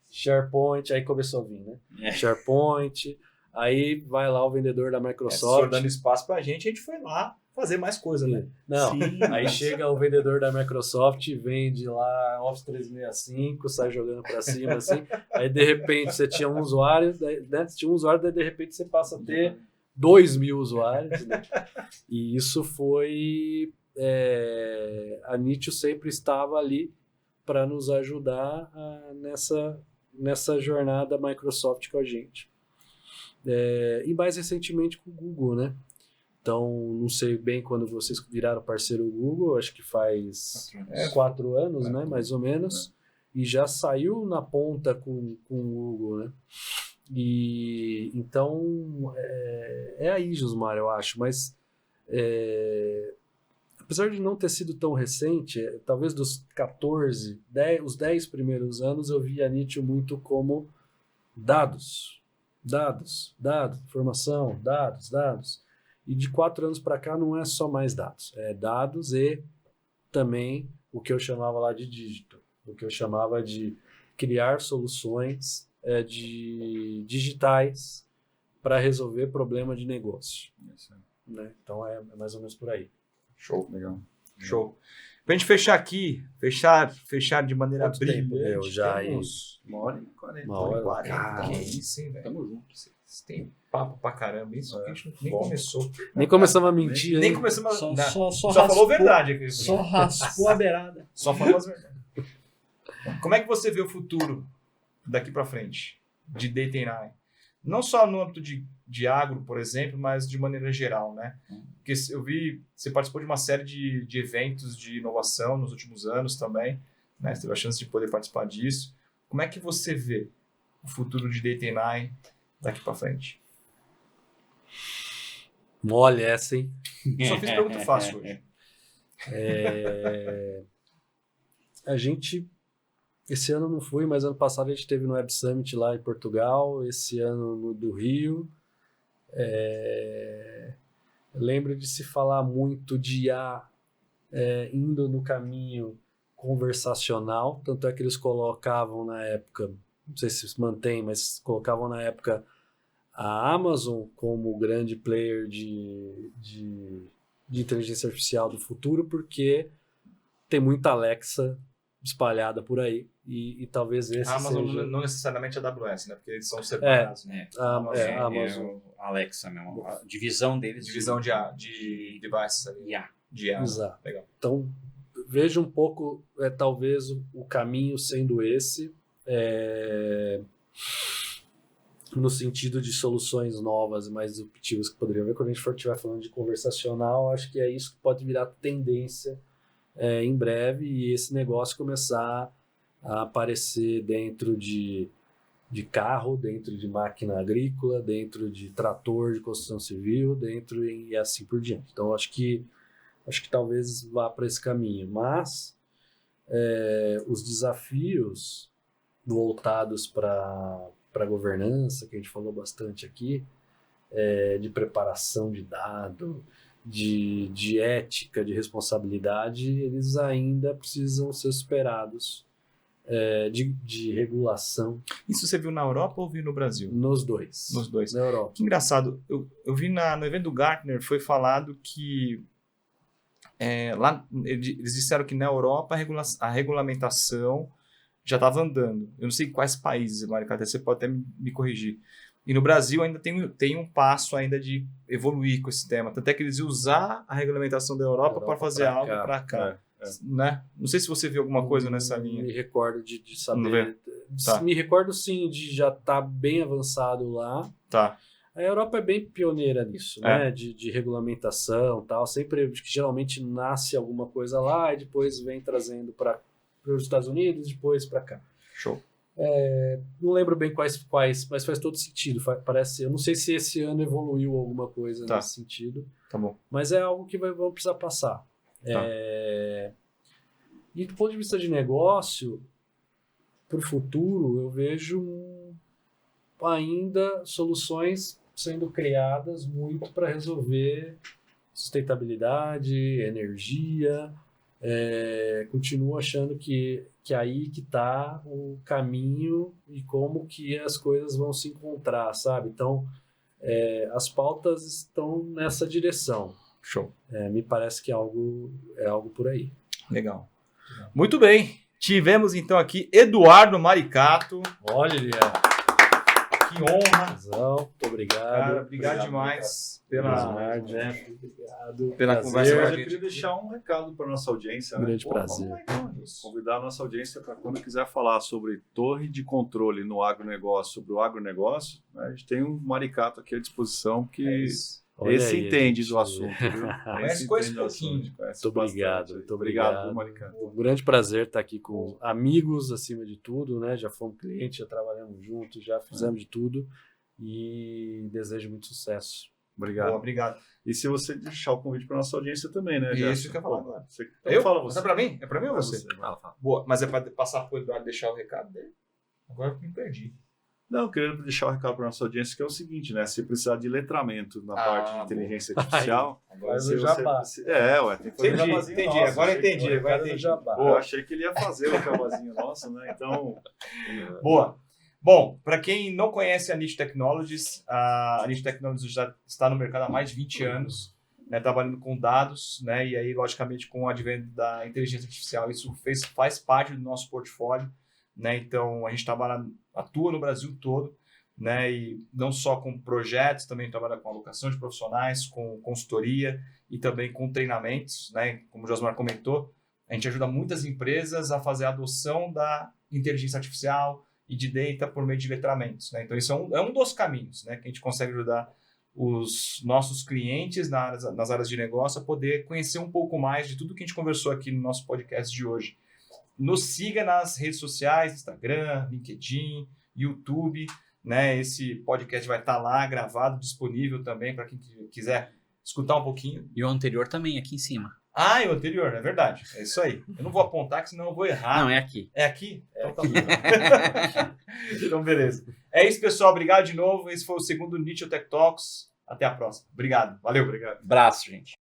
SharePoint, aí começou a vir, né? SharePoint, aí vai lá o vendedor da Microsoft. Dando espaço pra gente foi lá fazer mais coisa, né? Não, aí chega o vendedor da Microsoft, vende lá Office 365, sai jogando pra cima, assim, aí de repente você tinha um usuário, né? Daí de repente você passa a ter 2.000 usuários, né? E isso foi... a Nitio sempre estava ali para nos ajudar nessa jornada Microsoft com a gente. E mais recentemente com o Google, né? Então, não sei bem quando vocês viraram parceiro do Google, acho que faz 4 anos, né? Mais ou menos. E já saiu na ponta com o Google, né? E então é aí, Josmar, eu acho, mas apesar de não ter sido tão recente, talvez dos 14, os 10 primeiros anos eu via a Nietzsche muito como dados, informação, dados. E de 4 anos para cá não é só mais dados, é dados e também o que eu chamava lá de dígito, o que eu chamava de criar soluções digitais para resolver problema de negócio. Né? Então é mais ou menos por aí. Show. Legal. Show. Pra gente fechar aqui, fechar de maneira Quanto tempo brilhante. deu já aí? Temos 1h40. Uma hora. 40. Cara, Que isso, hein, velho? Tamo junto. Vocês têm papo pra caramba. Isso aqui a gente nem Bom. começou. nem começamos a mentir. Nem hein? começamos a... Só Só falou a verdade aqui. Só raspou a beirada. Só falou as verdades. Como é que você vê o futuro daqui para frente de Data and AI? Não só no âmbito de agro, por exemplo, mas de maneira geral, né? Porque eu vi, você participou de uma série de eventos de inovação nos últimos anos também, né? Você teve a chance de poder participar disso. Como é que você vê o futuro de Data and AI daqui para frente? Mole essa, hein? Só fiz pergunta fácil hoje. A gente, esse ano não fui, mas ano passado a gente teve no Web Summit lá em Portugal, esse ano no do Rio. Eu lembro de se falar muito de IA indo no caminho conversacional, tanto é que eles colocavam na época, não sei se se mantém, mas colocavam na época a Amazon como grande player de inteligência artificial do futuro, porque tem muita Alexa espalhada por aí, e talvez esse A Amazon seja... não necessariamente a AWS, né? Porque eles são separados, né? A Amazon, Amazon. o Alexa mesmo. A divisão deles. Divisão de devices ali. IA. De IA. Exato. Legal. Então, vejo um pouco, talvez, o caminho sendo esse, no sentido de soluções novas e mais disruptivas que poderiam ver. Quando a gente estiver falando de conversacional, acho que é isso que pode virar tendência em breve, e esse negócio começar a aparecer dentro de carro, dentro de máquina agrícola, dentro de trator de construção civil, e assim por diante. Então, acho que talvez vá para esse caminho, mas os desafios voltados para a governança, que a gente falou bastante aqui, de preparação de dado, de ética, de responsabilidade, eles ainda precisam ser superados, de regulação. Isso você viu na Europa ou viu no Brasil? Nos dois. Nos dois. Na Europa. Que engraçado. Eu vi no evento do Gartner, foi falado que lá eles disseram que na Europa a regulamentação já estava andando. Eu não sei quais países, Marica, você pode até me corrigir. E no Brasil ainda tem um passo ainda de evoluir com esse tema. Tanto é que eles iam usar a regulamentação da Europa para fazer algo para cá. Né? Não sei se você viu alguma coisa nessa linha. Me recordo de Não saber. Tá. Me recordo sim de já estar bem avançado lá. Tá. A Europa é bem pioneira nisso, né? De regulamentação e tal. Sempre, que geralmente nasce alguma coisa lá e depois vem trazendo para os Estados Unidos, depois para cá. Show. Não lembro bem quais, mas faz todo sentido. Parece, eu não sei se esse ano evoluiu alguma coisa nesse sentido. Tá bom. Mas é algo que vamos precisar passar. Tá. E do ponto de vista de negócio, para o futuro, eu vejo ainda soluções sendo criadas muito para resolver sustentabilidade, energia. Continuo achando que aí que está o caminho e como que as coisas vão se encontrar, sabe? Então, as pautas estão nessa direção. Show. Me parece que é algo por aí. Legal. Muito bem. Tivemos então aqui Eduardo Maricato. Olha, Que honra. muito obrigado. Cara, obrigado demais pela Obrigado. Pela Prazer. conversa com a Eu gente. queria deixar um recado para nossa audiência. Grande né? prazer. Vamos lá, então, convidar a nossa audiência para quando quiser falar sobre torre de controle no agronegócio, sobre o agronegócio, né? A gente tem um Maricato aqui à disposição que Olha Esse aí, entende gente. do assunto, viu? Conhece Esse coisa entende do pouquinho. assunto, conhece Muito obrigado, bastante. muito Obrigado, obrigado. Maricano. Um grande prazer estar aqui com amigos acima de tudo, né? Já fomos clientes, já trabalhamos juntos, já fizemos de tudo e desejo muito sucesso. Obrigado. Boa, obrigado. E se você deixar o convite para nossa audiência também, né, Isso Gerson? que eu ia falar agora. Então fala Mas você. é pra mim? É pra mim ou Pra você? Fala. Boa, mas é pra passar pro Eduardo deixar o recado dele? Agora eu me perdi. Não, eu queria deixar o recado para nossa audiência, que é o seguinte, né? Se precisar de letramento na parte de inteligência artificial... Agora Mas eu já tem que fazer Entendi, um jabazinho entendi. nosso. Agora Achei que- entendi, agora entendi. Eu achei que ele ia fazer o jabazinho nosso, né? Então... Boa. Bom, para quem não conhece a Niche Technologies, a Niche Technologies já está no mercado há mais de 20 anos, né, trabalhando com dados, né, e aí, logicamente, com o advento da inteligência artificial, isso faz parte do nosso portfólio, né, então a gente atua no Brasil todo, né, e não só com projetos, também trabalha com alocação de profissionais, com consultoria e também com treinamentos, né, como o Josmar comentou, a gente ajuda muitas empresas a fazer a adoção da inteligência artificial e de data por meio de letramentos, né? Então, isso é um dos caminhos, né, que a gente consegue ajudar os nossos clientes nas áreas de negócio a poder conhecer um pouco mais de tudo que a gente conversou aqui no nosso podcast de hoje. Nos siga nas redes sociais, Instagram, LinkedIn, YouTube, né? Esse podcast vai estar lá gravado, disponível também para quem quiser escutar um pouquinho. E o anterior também, aqui em cima. Ah, e o anterior, é verdade. É isso aí. Eu não vou apontar, que senão eu vou errar. Não, é aqui. É aqui? Então tá bom. Então, beleza. É isso, pessoal. Obrigado de novo. Esse foi o segundo Niche Tech Talks. Até a próxima. Obrigado. Valeu. Obrigado. Abraço, gente.